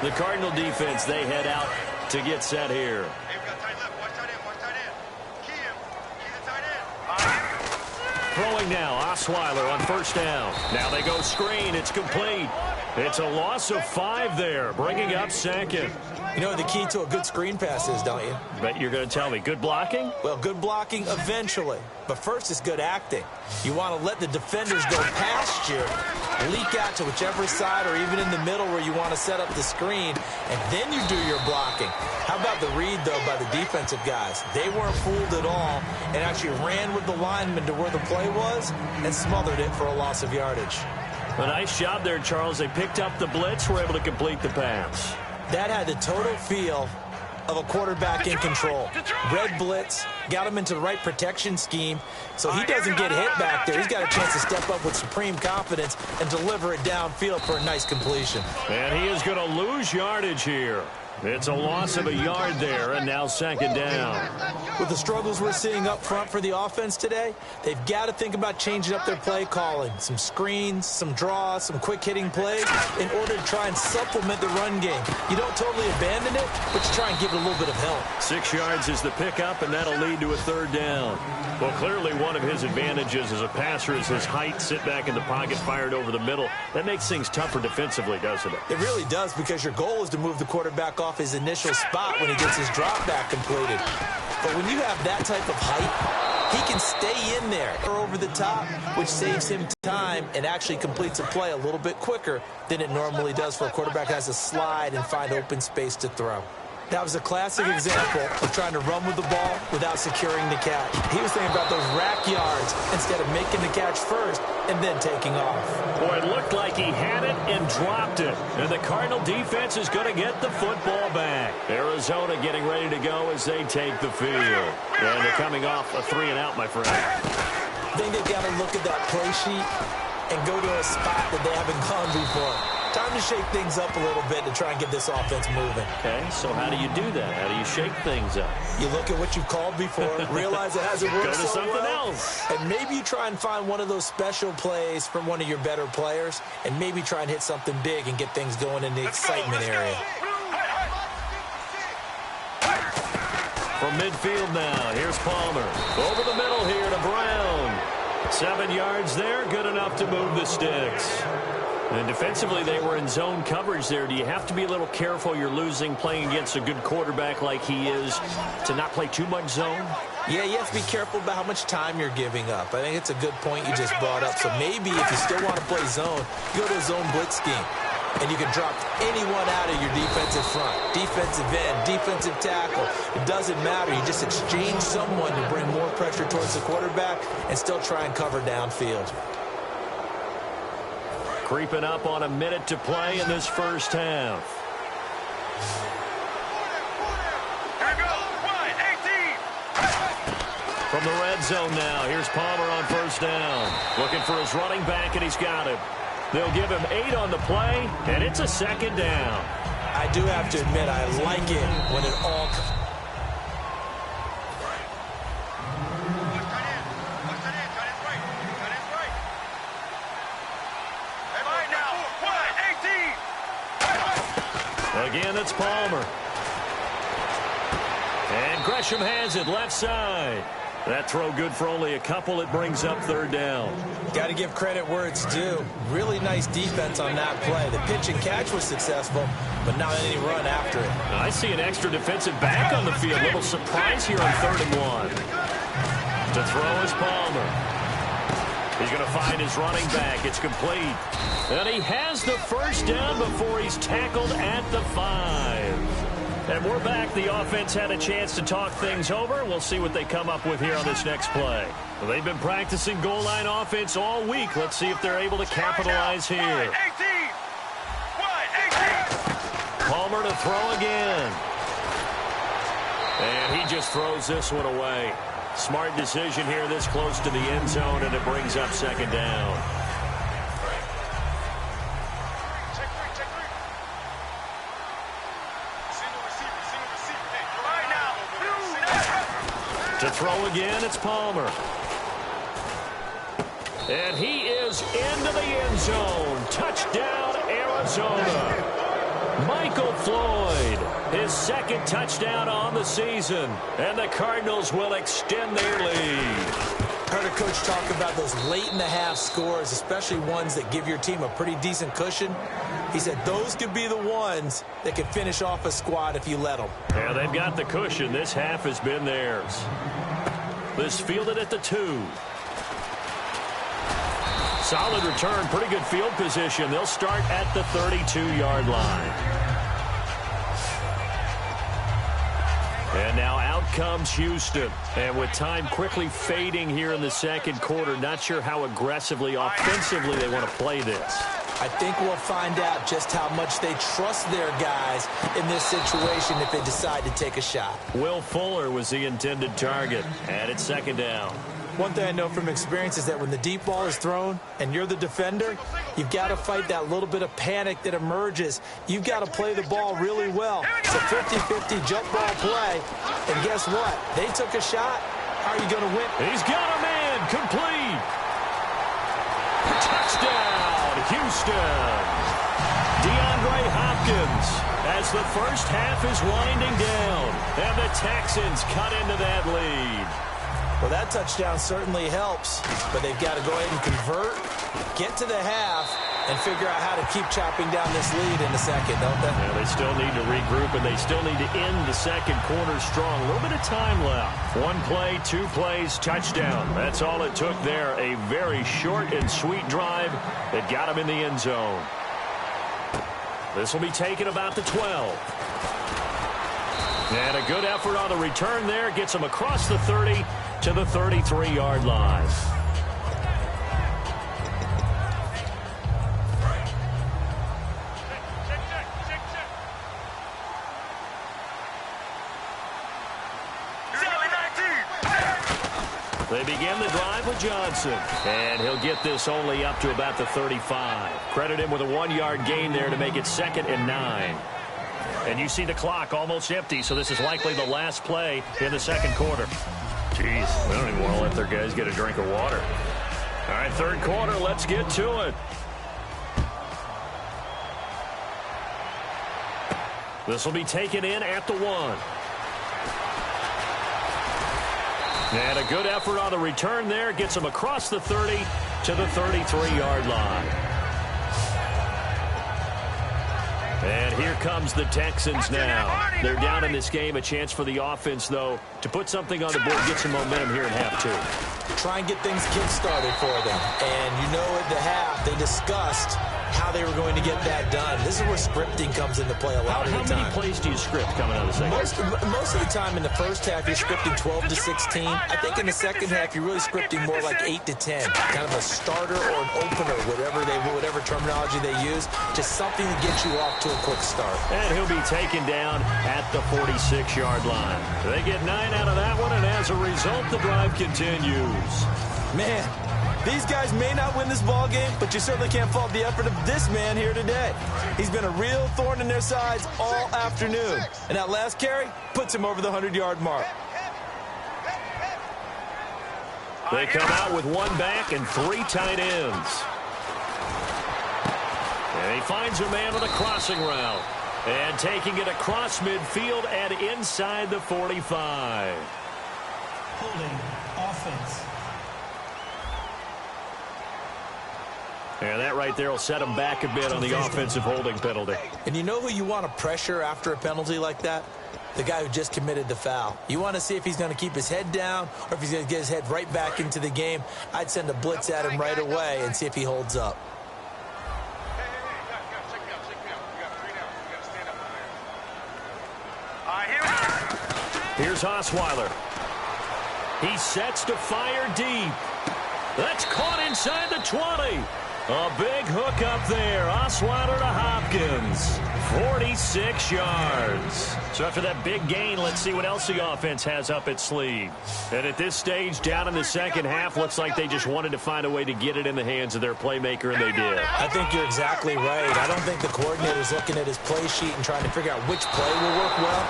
The Cardinal defense, they head out to get set here. Hey, we got tight left. Watch tight end. Watch tight end. Key him. Key the tight end. Throwing now, Osweiler on first down. Now they go screen. It's complete. It's a loss of 5 there, bringing up second. You know what the key to a good screen pass is, don't you? Bet you're going to tell me. Good blocking? Well, good blocking eventually. But first is good acting. You want to let the defenders go past you, leak out to whichever side or even in the middle where you want to set up the screen, and then you do your blocking. How about the read, though, by the defensive guys? They weren't fooled at all and actually ran with the lineman to where the play was and smothered it for a loss of yardage. A nice job there, Charles. They picked up the blitz, were able to complete the pass. That had the total feel of a quarterback in control. Red blitz, got him into the right protection scheme, so he doesn't get hit back there. He's got a chance to step up with supreme confidence and deliver it downfield for a nice completion. And he is going to lose yardage here. It's a loss of a yard there, and now second down. With the struggles we're seeing up front for the offense today, they've got to think about changing up their play calling. Some screens, some draws, some quick-hitting plays in order to try and supplement the run game. You don't totally abandon it, but you try and give it a little bit of help. 6 yards is the pickup, and that'll lead to a third down. Well, clearly one of his advantages as a passer is his height, sit back in the pocket, fired over the middle. That makes things tougher defensively, doesn't it? It really does, because your goal is to move the quarterback off his initial spot when he gets his drop back completed. But when you have that type of height, he can stay in there or over the top, which saves him time and actually completes a play a little bit quicker than it normally does for a quarterback that has to slide and find open space to throw. That was a classic example of trying to run with the ball without securing the catch. He was thinking about those rack yards instead of making the catch first and then taking off. Boy, it looked like he had it and dropped it. And the Cardinal defense is going to get the football back. Arizona getting ready to go as they take the field. And they're coming off a 3-and-out, my friend. I think they've got to look at that play sheet and go to a spot that they haven't gone before. Time to shake things up a little bit to try and get this offense moving. Okay, so how do you do that? How do you shake things up? You look at what you've called before, realize it hasn't worked Go to so something well, else. and maybe you try and find one of those special plays from one of your better players, and maybe try and hit something big and get things going in the excitement area. From midfield now, here's Palmer. Over the middle here to Brown. 7 yards there, good enough to move the sticks. And defensively, they were in zone coverage there. Do you have to be a little careful? You're losing playing against a good quarterback like he is to not play too much zone? Yeah, you have to be careful about how much time you're giving up. I think it's a good point you just brought up. So maybe if you still want to play zone, you go to a zone blitz scheme. And you can drop anyone out of your defensive front, defensive end, defensive tackle. It doesn't matter. You just exchange someone to bring more pressure towards the quarterback and still try and cover downfield. Creeping up on a minute to play in this first half. Here we go. Wide, 18. From the red zone now, here's Palmer on first down. Looking for his running back, and he's got him. They'll give him 8 on the play, and it's a second down. I do have to admit, I like it when it all comes. Again, it's Palmer. And Gresham has it left side. That throw good for only a couple. It brings up third down. Got to give credit where it's due. Really nice defense on that play. The pitch and catch was successful, but not any run after it. I see an extra defensive back on the field. Little surprise here on 3rd and 1. To throw is Palmer. He's going to find his running back. It's complete. And he has the first down before he's tackled at the 5. And we're back. The offense had a chance to talk things over. We'll see what they come up with here on this next play. Well, they've been practicing goal line offense all week. Let's see if they're able to capitalize here. Wide, 18. Palmer to throw again. And he just throws this one away. Smart decision here this close to the end zone, and it brings up second down. To throw again, it's Palmer. And he is into the end zone. Touchdown, Arizona. Michael Floyd, his second touchdown on the season. And the Cardinals will extend their lead. Heard a coach talk about those late-in-the-half scores, especially ones that give your team a pretty decent cushion. He said those could be the ones that could finish off a squad if you let them. Yeah, they've got the cushion. This half has been theirs. This fielded at the 2. Solid return, pretty good field position. They'll start at the 32-yard line. And now out comes Houston. And with time quickly fading here in the second quarter, not sure how aggressively, offensively they want to play this. I think we'll find out just how much they trust their guys in this situation if they decide to take a shot. Will Fuller was the intended target. And it's second down. One thing I know from experience is that when the deep ball is thrown and you're the defender, you've got to fight that little bit of panic that emerges. You've got to play the ball really well. It's a 50-50 jump ball play. And guess what? They took a shot. How are you going to win? He's got a man. Complete. Touchdown, Houston. DeAndre Hopkins as the first half is winding down. And the Texans cut into that lead. Well, that touchdown certainly helps, but they've got to go ahead and convert, get to the half, and figure out how to keep chopping down this lead in the second, don't they? Yeah, they still need to regroup, and they still need to end the second quarter strong. A little bit of time left. 1 play, 2 plays, touchdown. That's all it took there. A very short and sweet drive that got them in the end zone. This will be taken about the 12. And a good effort on the return there. Gets them across the 30 to the 33-yard line. They begin the drive with Johnson. And he'll get this only up to about the 35. Credit him with a 1-yard gain there to make it 2nd and 9. And you see the clock almost empty, so this is likely the last play in the second quarter. Jeez, they don't even want to let their guys get a drink of water. All right, third quarter, let's get to it. This will be taken in at the 1. And a good effort on the return there. Gets them across the 30 to the 33-yard line. And here comes the Texans now. They're down in this game. A chance for the offense, though, to put something on the board, get some momentum here in half 2. Try and get things kick-started for them. And you know at the half, they discussed how they were going to get that done. This is where scripting comes into play a lot of the time. How many plays do you script coming out of the second? Most of the time in the first half, you're scripting 12 to 16. I think in the second half, you're really scripting more like 8 to 10. Kind of a starter or an opener, whatever terminology they use. Just something to get you off to a quick start. And he'll be taken down at the 46-yard line. They get 9 out of that one, and as a result, the drive continues. Man, these guys may not win this ball game, but you certainly can't fault the effort of this man here today. He's been a real thorn in their sides all afternoon. And that last carry puts him over the 100-yard mark. They come out with 1 back and 3 tight ends. And he finds a man on a crossing route. And taking it across midfield and inside the 45. Holding offense. And that right there will set him back a bit on the offensive holding penalty. And you know who you want to pressure after a penalty like that? The guy who just committed the foul. You want to see if he's going to keep his head down or if he's going to get his head right back into the game. I'd send a blitz at him right away and see if he holds up. Here's Osweiler. He sets to fire deep. That's caught inside the 20. A big hook up there. Osweiler to Hopkins. 46 yards. So after that big gain, let's see what else the offense has up its sleeve. And at this stage, down in the second half, looks like they just wanted to find a way to get it in the hands of their playmaker, and they did. I think you're exactly right. I don't think the coordinator's looking at his play sheet and trying to figure out which play will work well.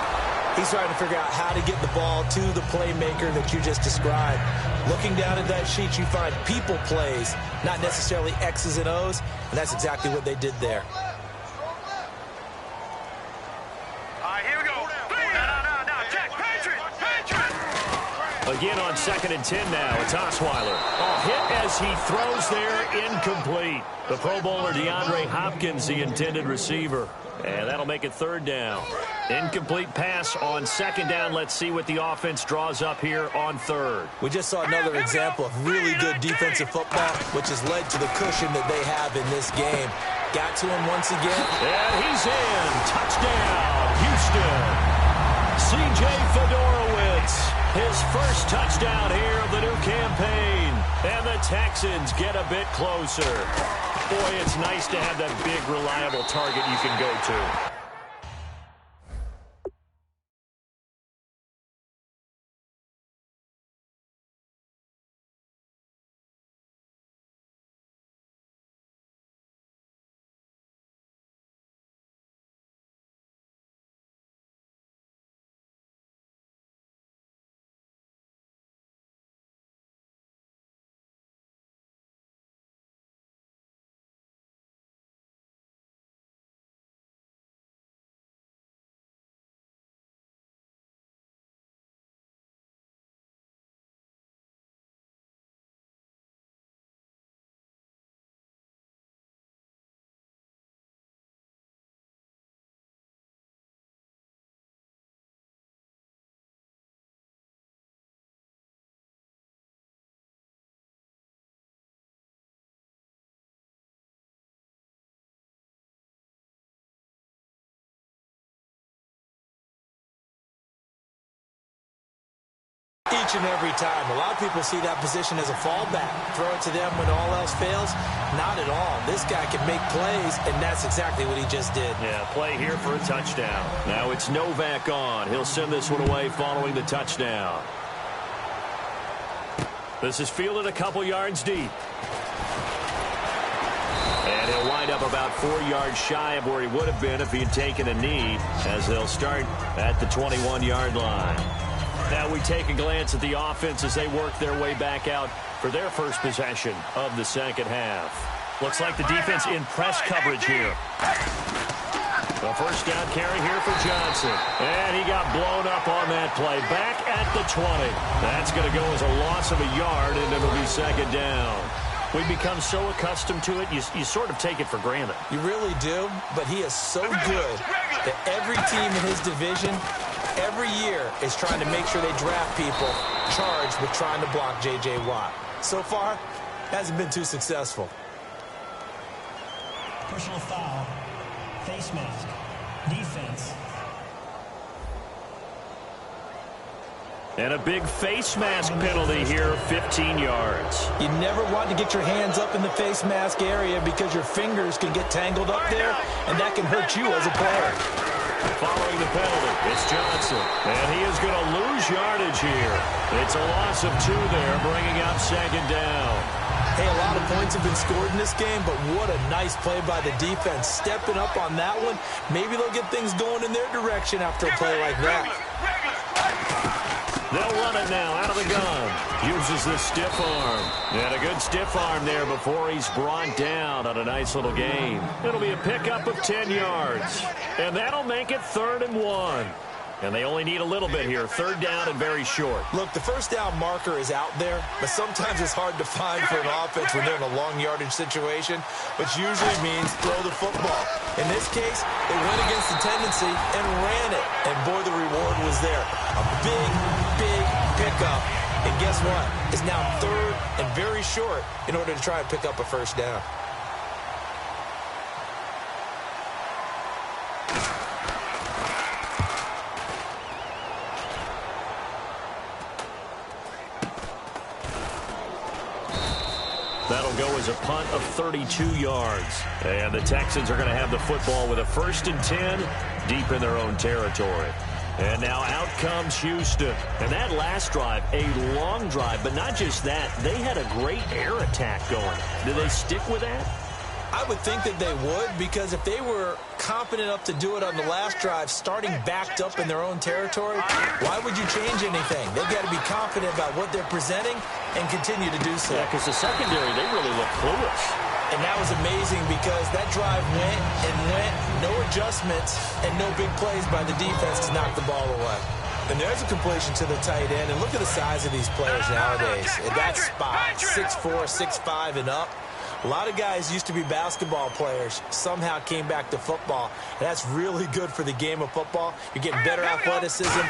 He's trying to figure out how to get the ball to the playmaker that you just described. Looking down at that sheet, you find people plays, not necessarily X's and O's, and that's exactly what they did there. Again on 2nd and 10 now. It's Osweiler. Hit as he throws there, incomplete. The Pro Bowler DeAndre Hopkins, the intended receiver. And that'll make it 3rd down. Incomplete pass on 2nd down. Let's see what the offense draws up here on 3rd. We just saw another example of really good defensive football, which has led to the cushion that they have in this game. Got to him once again. And he's in. Touchdown, Houston. C.J. Fedorowicz. His first touchdown here of the new campaign. And the Texans get a bit closer. Boy, it's nice to have that big, reliable target you can go to. Each and every time. A lot of people see that position as a fallback. Throw it to them when all else fails. Not at all. This guy can make plays, and that's exactly what he just did. Yeah, play here for a touchdown. Now it's Novak on. He'll send this one away following the touchdown. This is fielded a couple yards deep. And he'll wind up about 4 yards shy of where he would have been if he had taken a knee, as they'll start at the 21-yard line. Now we take a glance at the offense as they work their way back out for their first possession of the second half. Looks like the defense in press coverage here. A first down carry here for Johnson. And he got blown up on that play. Back at the 20. That's going to go as a loss of a yard, and it'll be 2nd down. We've become so accustomed to it, you sort of take it for granted. You really do, but he is so good that every team in his division every year is trying to make sure they draft people charged with trying to block J.J. Watt. So far, hasn't been too successful. Personal foul. Face mask. Defense. And a big face mask penalty here, 15 yards. You never want to get your hands up in the face mask area because your fingers can get tangled up there, and that can hurt you as a player. Following the penalty, it's Johnson. And he is going to lose yardage here. It's a loss of 2 there, bringing up 2nd down. Hey, a lot of points have been scored in this game, but what a nice play by the defense. Stepping up on that one, maybe they'll get things going in their direction after a play like that. They'll run it now out of the gun. Uses the stiff arm. And a good stiff arm there before he's brought down on a nice little gain. It'll be a pickup of 10 yards. And that'll make it 3rd and 1. And they only need a little bit here. 3rd down and very short. Look, the first down marker is out there, but sometimes it's hard to find for an offense when they're in a long yardage situation, which usually means throw the football. In this case, they went against the tendency and ran it. And boy, the reward was there. A big, big pickup. And guess what? It's now 3rd and very short in order to try and pick up a first down. That'll go as a punt of 32 yards. And the Texans are going to have the football with a 1st and 10 deep in their own territory. And now out comes Houston. And that last drive, a long drive, but not just that. They had a great air attack going. Do they stick with that? I would think that they would, because if they were confident enough to do it on the last drive, starting backed up in their own territory, why would you change anything? They've got to be confident about what they're presenting and continue to do so. Yeah, because the secondary, they really look clueless. And that was amazing because that drive went and went, no adjustments, and no big plays by the defense to knock the ball away. And there's a completion to the tight end, and look at the size of these players nowadays. At that spot, 6'4", 6'5", and up. A lot of guys used to be basketball players, somehow came back to football. And that's really good for the game of football. You're getting better athleticism,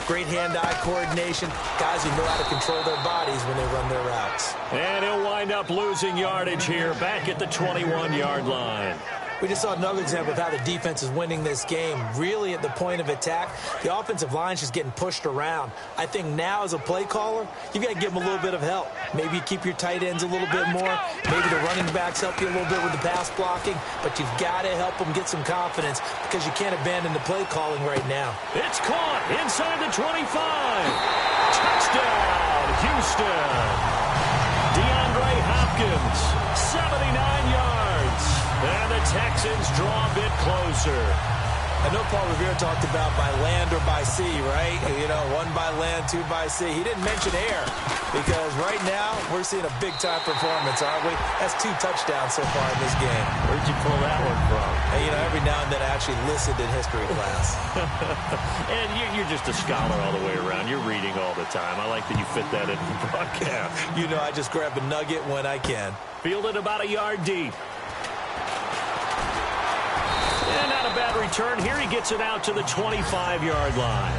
great hand-eye coordination, guys who know how to control their bodies when they run their routes. And he'll wind up losing yardage here, back at the 21-yard line. We just saw another example of how the defense is winning this game. Really at the point of attack, the offensive line's just getting pushed around. I think now as a play caller, you've got to give them a little bit of help. Maybe keep your tight ends a little bit more. Maybe the running backs help you a little bit with the pass blocking. But you've got to help them get some confidence because you can't abandon the play calling right now. It's caught inside the 25. Touchdown, Houston. DeAndre Hopkins, 79 yards. And the Texans draw a bit closer. I know Paul Revere talked about by land or by sea, right? You know, one by land, two by sea. He didn't mention air because right now we're seeing a big-time performance, aren't we? That's 2 touchdowns so far in this game. Where'd you pull that one from? And, you know, every now and then I actually listened in history class. And you're just a scholar all the way around. You're reading all the time. I like that you fit that in the broadcast. You know, I just grab a nugget when I can. Fielded about a yard deep. And not a bad return. Here he gets it out to the 25-yard line.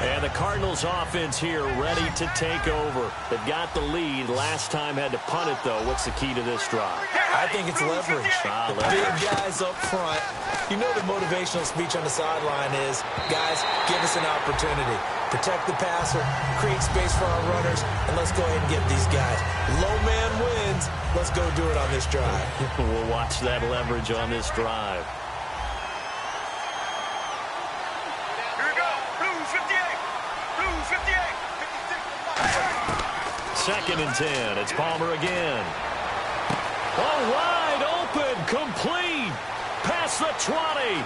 And the Cardinals offense here ready to take over. They've got the lead. Last time had to punt it, though. What's the key to this drive? I think it's leverage. The big guys up front. You know the motivational speech on the sideline is, guys, give us an opportunity. Protect the passer, create space for our runners, and let's go ahead and get these guys. Low man wins. Let's go do it on this drive. We'll watch that leverage on this drive. Here we go. Blue 58. Blue 58. 56. Second and 10. It's Palmer again. Oh, wide open. Complete. Past the 20.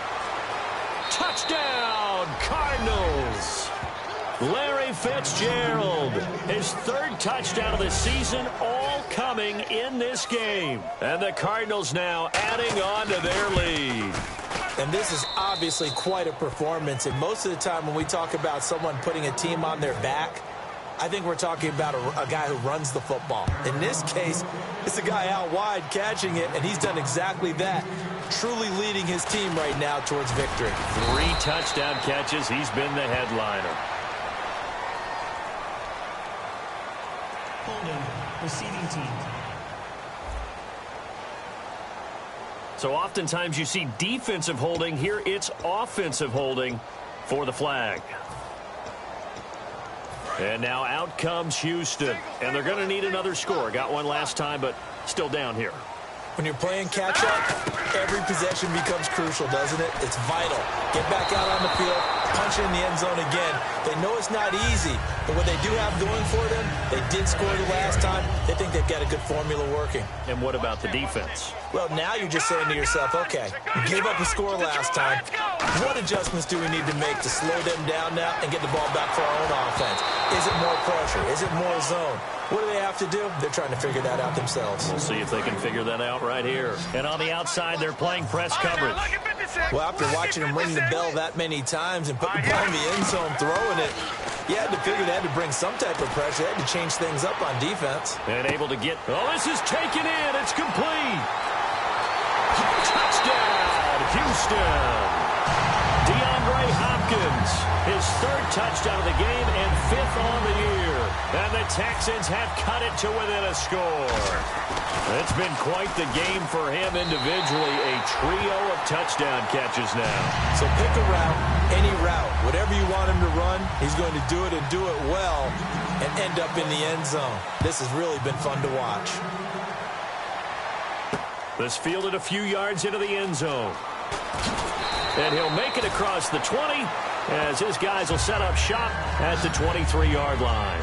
Touchdown, Cardinals. Larry Fitzgerald, his 3rd touchdown of the season, all coming in this game. And the Cardinals now adding on to their lead. And this is obviously quite a performance. And most of the time when we talk about someone putting a team on their back, I think we're talking about a guy who runs the football. In this case, it's a guy out wide catching it, and he's done exactly that, truly leading his team right now towards victory. 3 touchdown catches. He's been the headliner. Holding, receiving team. So oftentimes you see defensive holding. Here it's offensive holding for the flag. And now out comes Houston. And they're going to need another score. Got one last time, but still down here. When you're playing catch-up, every possession becomes crucial, doesn't it? It's vital. Get back out on the field, punch it in the end zone again. They know it's not easy, but what they do have going for them, they did score the last time. They think they've got a good formula working. And what about the defense? Well, now you're just saying to yourself, okay, we gave up a score last time. What adjustments do we need to make to slow them down now and get the ball back for our own offense? Is it more pressure? Is it more zone? What do they have to do? They're trying to figure that out themselves. We'll see if they can figure that out right here. And on the outside, they're playing press coverage. Well, after watching him ring the bell that many times and put the ball in the end zone, throwing it, you had to figure they had to bring some type of pressure. They had to change things up on defense. And able to get, oh, this is taken in. It's complete. Touchdown, Houston. DeAndre Hopkins, his 3rd touchdown of the game and 5th on the year. And the Texans have cut it to within a score. It's been quite the game for him individually. A trio of touchdown catches now. So pick a route, any route. Whatever you want him to run, he's going to do it and do it well and end up in the end zone. This has really been fun to watch. This fielded a few yards into the end zone. And he'll make it across the 20 as his guys will set up shop at the 23-yard line.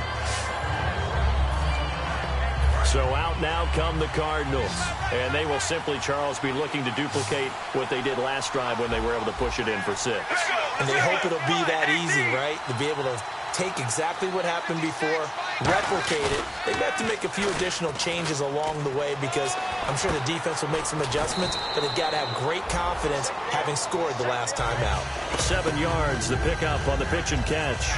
So out now come the Cardinals. And they will simply, Charles, be looking to duplicate what they did last drive when they were able to push it in for 6. And they hope it'll be that easy, right? To be able to take exactly what happened before, replicate it. They have to make a few additional changes along the way because I'm sure the defense will make some adjustments, but they've got to have great confidence having scored the last time out. 7 yards, the pickup on the pitch and catch.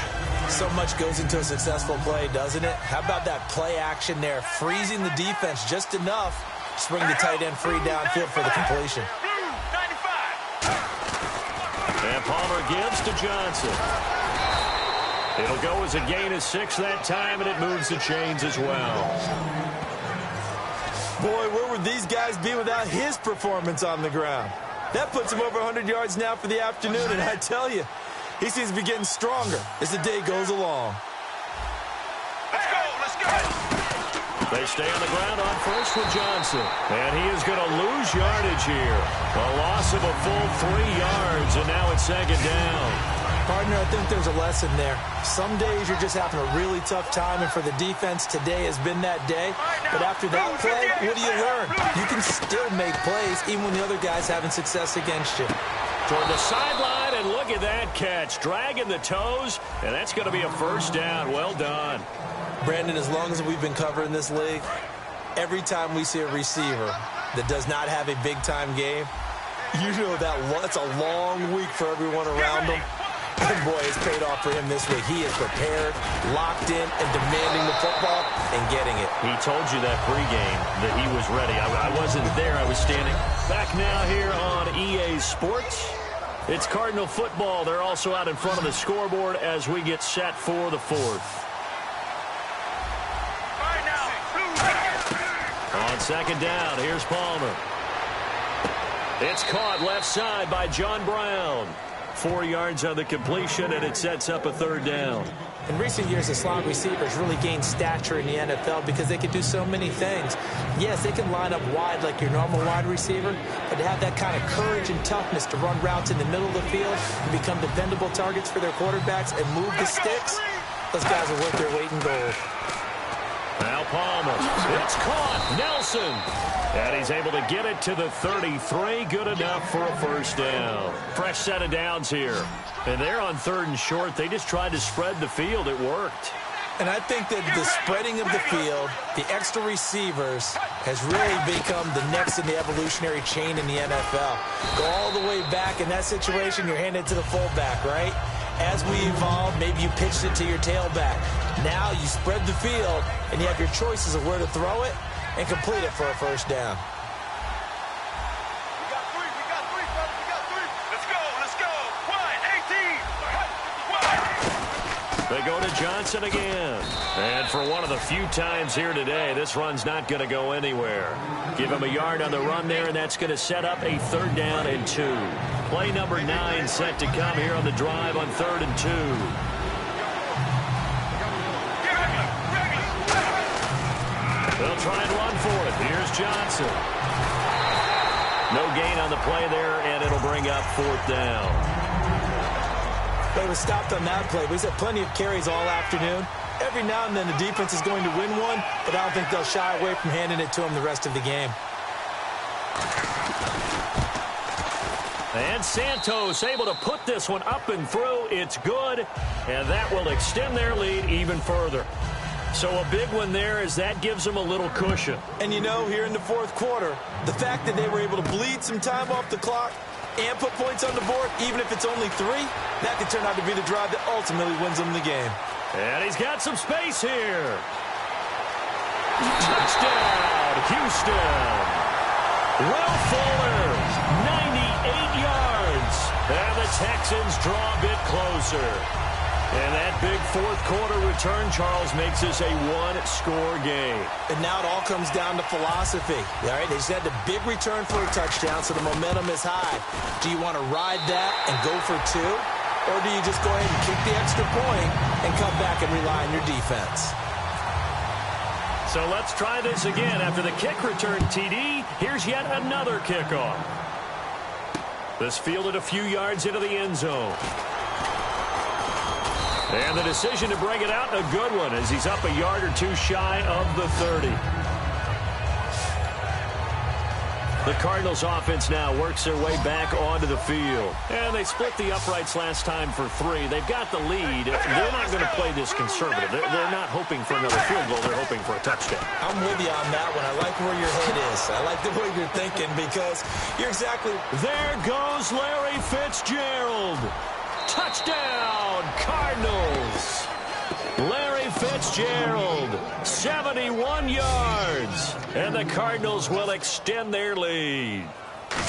So much goes into a successful play, doesn't it? How about that play action there, freezing the defense just enough to bring the tight end free downfield for the completion. 95. And Palmer gives to Johnson. It'll go as a gain of 6 that time, and it moves the chains as well. Boy, where would these guys be without his performance on the ground? That puts him over 100 yards now for the afternoon, and I tell you, he seems to be getting stronger as the day goes along. Let's go, let's go. They stay on the ground on first with Johnson. And he is going to lose yardage here. A loss of a full 3 yards, and now it's 2nd down. Partner, I think there's a lesson there. Some days you're just having a really tough time, and for the defense, today has been that day. But after that play, what do you learn? You can still make plays even when the other guy's having success against you. Toward the sideline, and look at that catch. Dragging the toes, and that's going to be a 1st down. Well done. Brandon, as long as we've been covering this league, every time we see a receiver that does not have a big-time game, you know that's a long week for everyone around them. And boy, it's paid off for him this week. He is prepared, locked in, and demanding the football and getting it. He told you that pregame that he was ready. I wasn't there. I was standing back now here on EA Sports. It's Cardinal football. They're also out in front of the scoreboard as we get set for the 4th. On 2nd down, here's Palmer. It's caught left side by John Brown. 4 yards on the completion, and it sets up a 3rd down. In recent years, the slot receivers really gained stature in the NFL because they can do so many things. Yes, they can line up wide like your normal wide receiver, but to have that kind of courage and toughness to run routes in the middle of the field and become dependable targets for their quarterbacks and move the sticks, those guys are worth their weight in gold. Now Palmer. It's caught. Nelson. And he's able to get it to the 33. Good enough for a 1st down. Fresh set of downs here. And they're on 3rd and short. They just tried to spread the field. It worked. And I think that the spreading of the field, the extra receivers, has really become the next in the evolutionary chain in the NFL. Go all the way back. In that situation, you're handed to the fullback, right? As we evolve, maybe you pitched it to your tailback. Now you spread the field, and you have your choices of where to throw it and complete it for a 1st down. We got 3, brother, we got 3. Let's go, let's go. 1, 18. They go to Johnson again. And for one of the few times here today, this run's not going to go anywhere. Give him a yard on the run there, and that's going to set up a 3rd down and 2. Play number 9 set to come here on the drive on 3rd and 2. They'll try and run for it. Here's Johnson. No gain on the play there, and it'll bring up 4th down. They were stopped on that play. We've had plenty of carries all afternoon. Every now and then the defense is going to win one, but I don't think they'll shy away from handing it to them the rest of the game. And Santos able to put this one up and through. It's good, and that will extend their lead even further. So a big one there as that gives them a little cushion. And you know, here in the 4th quarter, the fact that they were able to bleed some time off the clock and put points on the board, even if it's only 3, that could turn out to be the drive that ultimately wins them the game. And he's got some space here. Touchdown, Houston. Will Fuller, 98 yards. And the Texans draw a bit closer. And that big 4th quarter return, Charles, makes this a 1-score game. And now it all comes down to philosophy. All right, they just had the big return for a touchdown, so the momentum is high. Do you want to ride that and go for 2? Or do you just go ahead and kick the extra point and come back and rely on your defense? So let's try this again. After the kick return TD, here's yet another kickoff. This fielded a few yards into the end zone. And the decision to bring it out, a good one, as he's up a yard or 2 shy of the 30. The Cardinals offense now works their way back onto the field. And they split the uprights last time for 3. They've got the lead. They're not going to play this conservative. They're not hoping for another field goal. They're hoping for a touchdown. I'm with you on that one. I like where your head is. I like the way you're thinking because you're exactly... There goes Larry Fitzgerald. Touchdown, Cardinals. Larry Fitzgerald, 71 yards. And the Cardinals will extend their lead.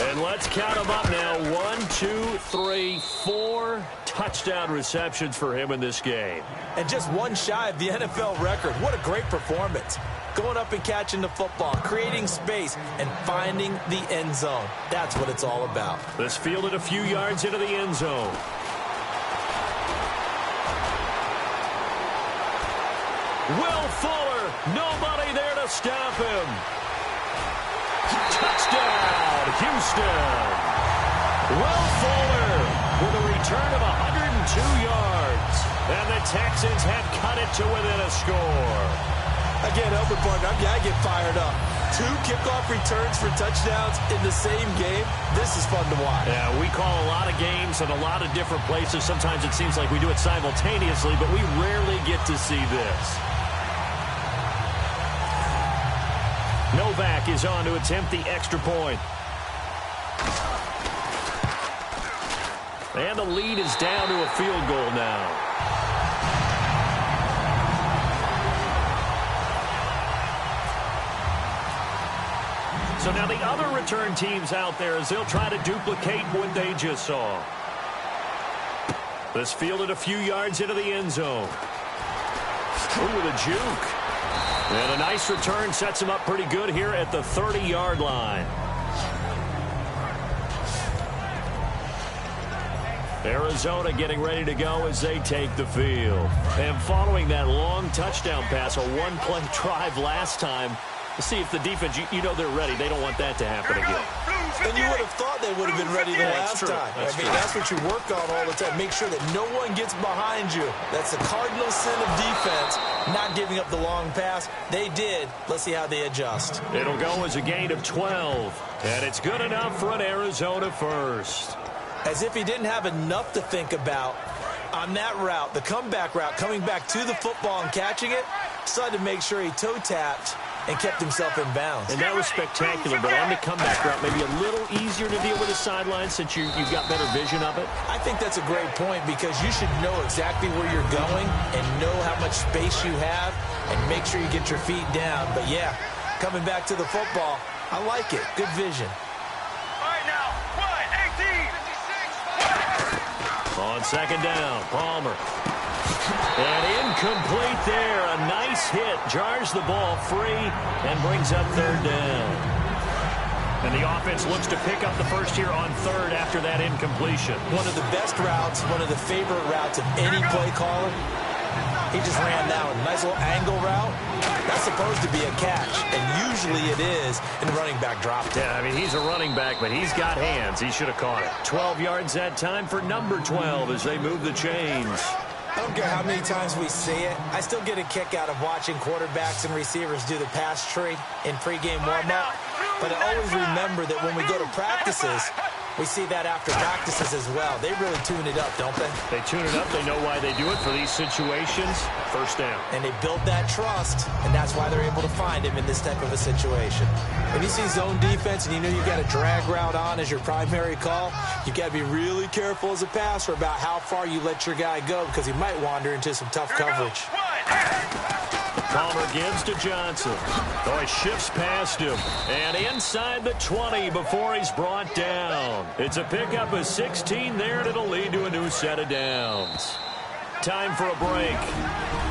And let's count them up now. 1, 2, 3, 4 touchdown receptions for him in this game. And just one shy of the NFL record. What a great performance. Going up and catching the football, creating space, and finding the end zone. That's what it's all about. This fielded a few yards into the end zone. Will Fuller, nobody there to stop him. Touchdown, Houston. Will Fuller with a return of 102 yards. And the Texans have cut it to within a score. Again, Elbert Park, I get fired up. 2 kickoff returns for touchdowns in the same game. This is fun to watch. Yeah, we call a lot of games in a lot of different places. Sometimes it seems like we do it simultaneously, but we rarely get to see this. Novak is on to attempt the extra point. And the lead is down to a field goal now. So now the other return teams out there as they'll try to duplicate what they just saw. This fielded a few yards into the end zone. Ooh, with a juke. And a nice return sets him up pretty good here at the 30-yard line. Arizona getting ready to go as they take the field. And following that long touchdown pass, a one-play drive last time, to see if the defense, you know they're ready. They don't want that to happen again. And you would have thought they would have been ready the last time. That's what you work on all the time. Make sure that no one gets behind you. That's the cardinal sin of defense, not giving up the long pass. They did. Let's see how they adjust. It'll go as a gain of 12. And it's good enough for an Arizona first. As if he didn't have enough to think about on that route, the comeback route, coming back to the football and catching it, decided to make sure he toe-tapped and kept himself in bounds. And that was spectacular, but on the comeback route, maybe a little easier to deal with the sideline since you've got better vision of it. I think that's a great point because you should know exactly where you're going and know how much space you have and make sure you get your feet down. But, yeah, coming back to the football, I like it. Good vision. All right, now, 1, 18. On second down, Palmer. And incomplete there. A nice hit. Jars the ball free and brings up third down. And the offense looks to pick up the first here on third after that incompletion. One of the best routes, one of the favorite routes of any play caller. He just ran that one. Nice little angle route. That's supposed to be a catch, and usually it is in the running back drop. Yeah, I mean, he's a running back, but he's got hands. He should have caught it. 12 yards that time for number 12 as they move the chains. I don't care how many times we see it. I still get a kick out of watching quarterbacks and receivers do the pass tree in pregame warm-up. But I always remember that when we go to practices, we see that after practices as well. They really tune it up, don't they? They tune it up. They know why they do it for these situations. First down. And they build that trust, and that's why they're able to find him in this type of a situation. When you see zone defense and you know you've got a drag route on as your primary call, you've got to be really careful as a passer about how far you let your guy go because he might wander into some tough coverage. Palmer gives to Johnson. Oh, he shifts past him. And inside the 20 before he's brought down. It's a pickup of 16 there, and it'll lead to a new set of downs. Time for a break.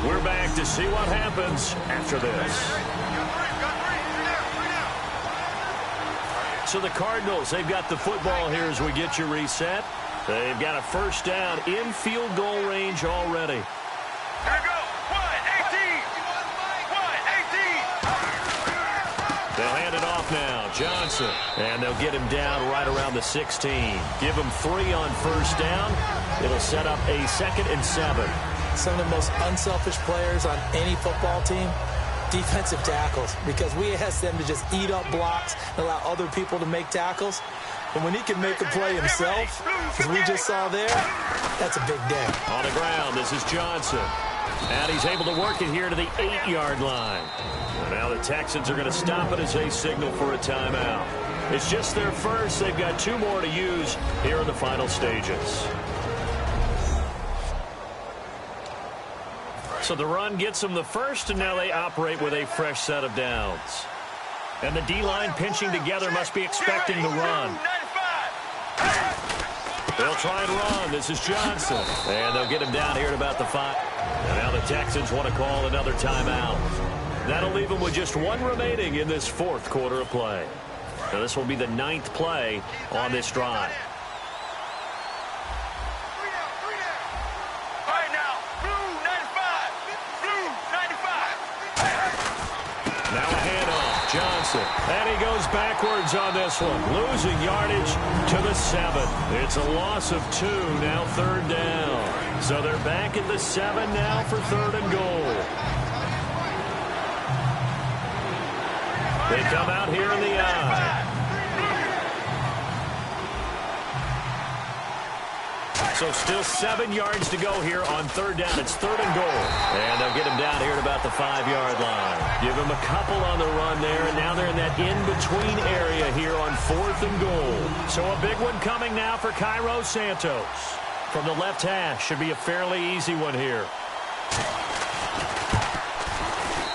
We're back to see what happens after this. So the Cardinals, they've got the football here as we get you reset. They've got a first down in field goal range already. Here we go. 1, 18. They'll hand it off now. Johnson. And they'll get him down right around the 16. Give him 3 on first down. It'll set up a 2nd and 7. Some of the most unselfish players on any football team Defensive tackles, because we ask them to just eat up blocks and allow other people to make tackles. But when he can make a play himself, as we just saw there, that's a big day. On the ground, this is Johnson. And he's able to work it here to the 8-yard line. And now the Texans are going to stop it as they signal for a timeout. It's just their first. They've got 2 more to use here in the final stages. So the run gets them the first, and now they operate with a fresh set of downs. And the D-line pinching together must be expecting the run. They'll try and run. This is Johnson. And they'll get him down here at about the 5. And now the Texans want to call another timeout. That'll leave them with just 1 remaining in this 4th quarter of play. Now this will be the 9th play on this drive. Now a handoff, Johnson. And he goes backwards on this one, losing yardage to the 7. It's a loss of 2, now 3rd down. So they're back at the 7 now for 3rd and goal. They come out here in the I. So still 7 yards to go here on 3rd down. It's 3rd and goal. And they'll get him down here at about the 5-yard line. Give him a couple on the run there, and now they're in that in-between area here on 4th and goal. So a big one coming now for Cairo Santos. From the left hash, should be a fairly easy one here.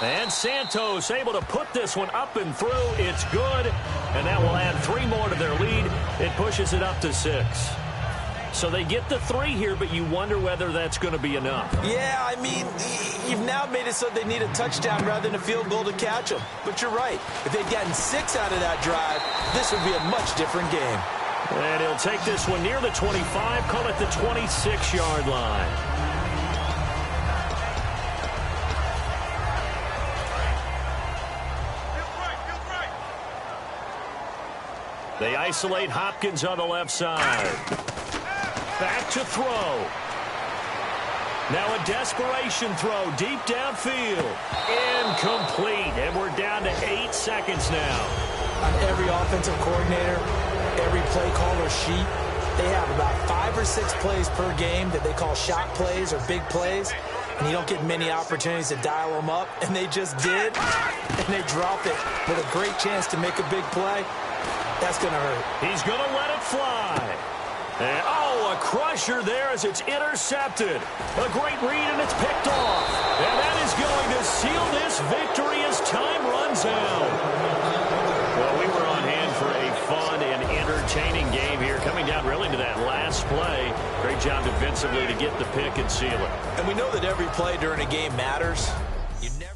And Santos able to put this one up and through. It's good. And that will add 3 more to their lead. It pushes it up to 6. So they get the 3 here, but you wonder whether that's going to be enough. Yeah, I mean, you've now made it so they need a touchdown rather than a field goal to catch them. But you're right. If they'd gotten 6 out of that drive, this would be a much different game. And he'll take this one near the 25, call it the 26-yard line. They isolate Hopkins on the left side. Back to throw. Now a desperation throw deep downfield. Incomplete. And we're down to 8 seconds now. On every offensive coordinator, every play caller sheet, they have about 5 or 6 plays per game that they call shot plays or big plays. And you don't get many opportunities to dial them up. And they just did. And they drop it with a great chance to make a big play. That's going to hurt. He's going to let it fly. And, a crusher there as it's intercepted. A great read, and it's picked off. And that is going to seal this victory as time runs out. Well, we were on hand for a fun and entertaining game here, coming down really to that last play. Great job defensively to get the pick and seal it. And we know that every play during a game matters. You never...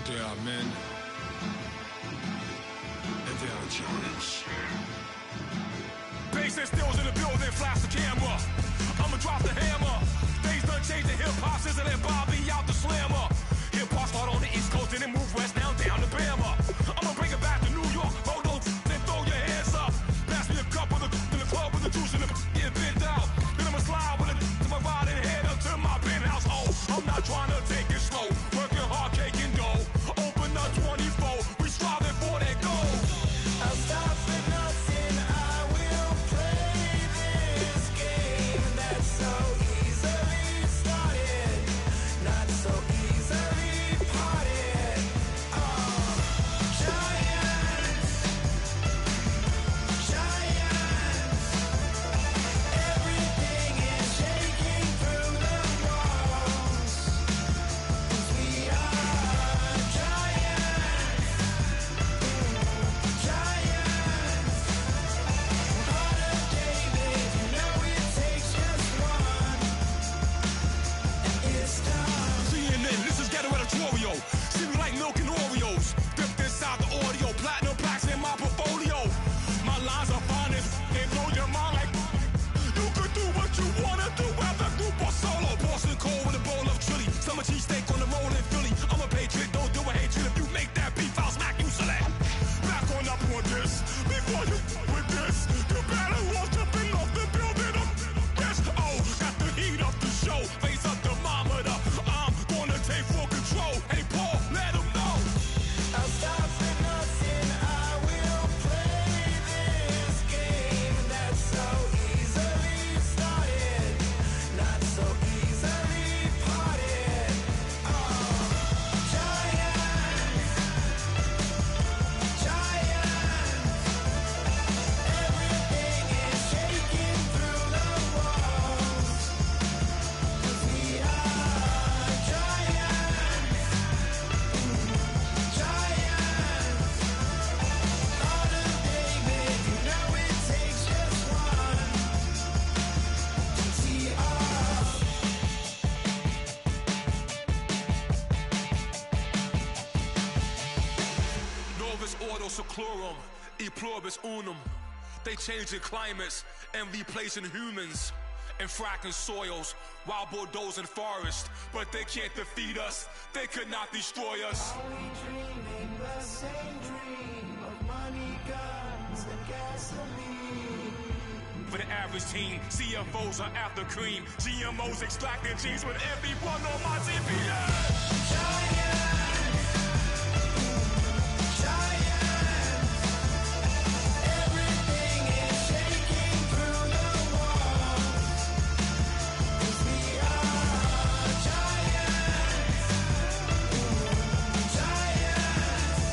There are men, and there are giants. Bass and stills in the building, flash the camera. I'ma drop the hammer. Things done changed, the hip-hop sizzle and Bobby out the slammer. Hip-hop start on the East Coast and then move west, now down to Bama. I'ma bring it back to New York, roll those and throw your hands up. Pass me a cup of the in the club with the juice and the get bent out. Then I'ma slide with it to my ride and head up to my penthouse. Oh, I'm not trying to take it slow, working hard, cake and dough. Open up 24, we striving for that goal. I'm stopping now. Ordo seclorum, e pluribus unum. They changing climates and replacing humans and fracking soils while bulldozing forests. But they can't defeat us, they could not destroy us. Are we dreaming the same dream of money, guns, and gasoline? For the average teen, CFOs are after cream. GMOs extracting genes with everyone on my TPS. Giants, giants, everything is shaking through the walls. 'Cause we are giants, giants.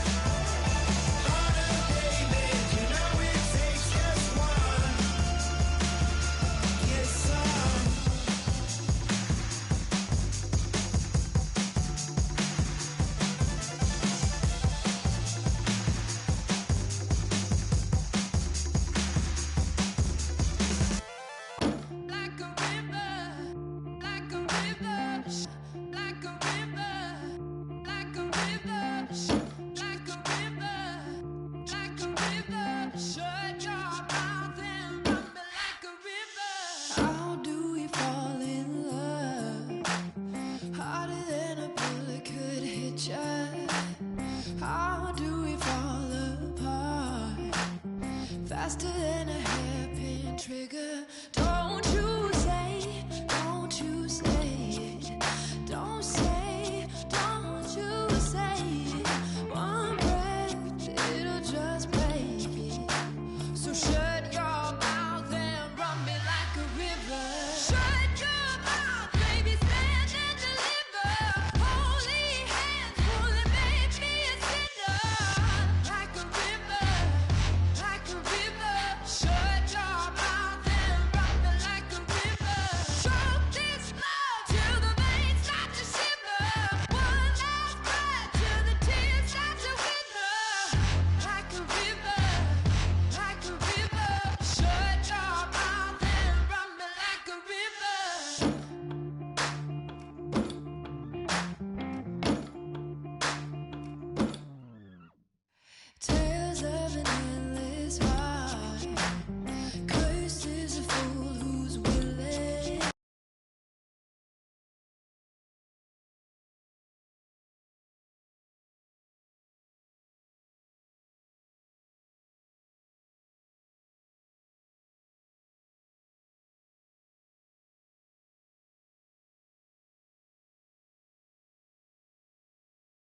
Heart of David, you know it takes just one. Get some. Like a river, like a river, like a river, like a river, like a river, like a river. Shut your mouth and run me like a river. How do we fall in love? Harder than a bullet could hit ya. How do we fall apart? Faster than a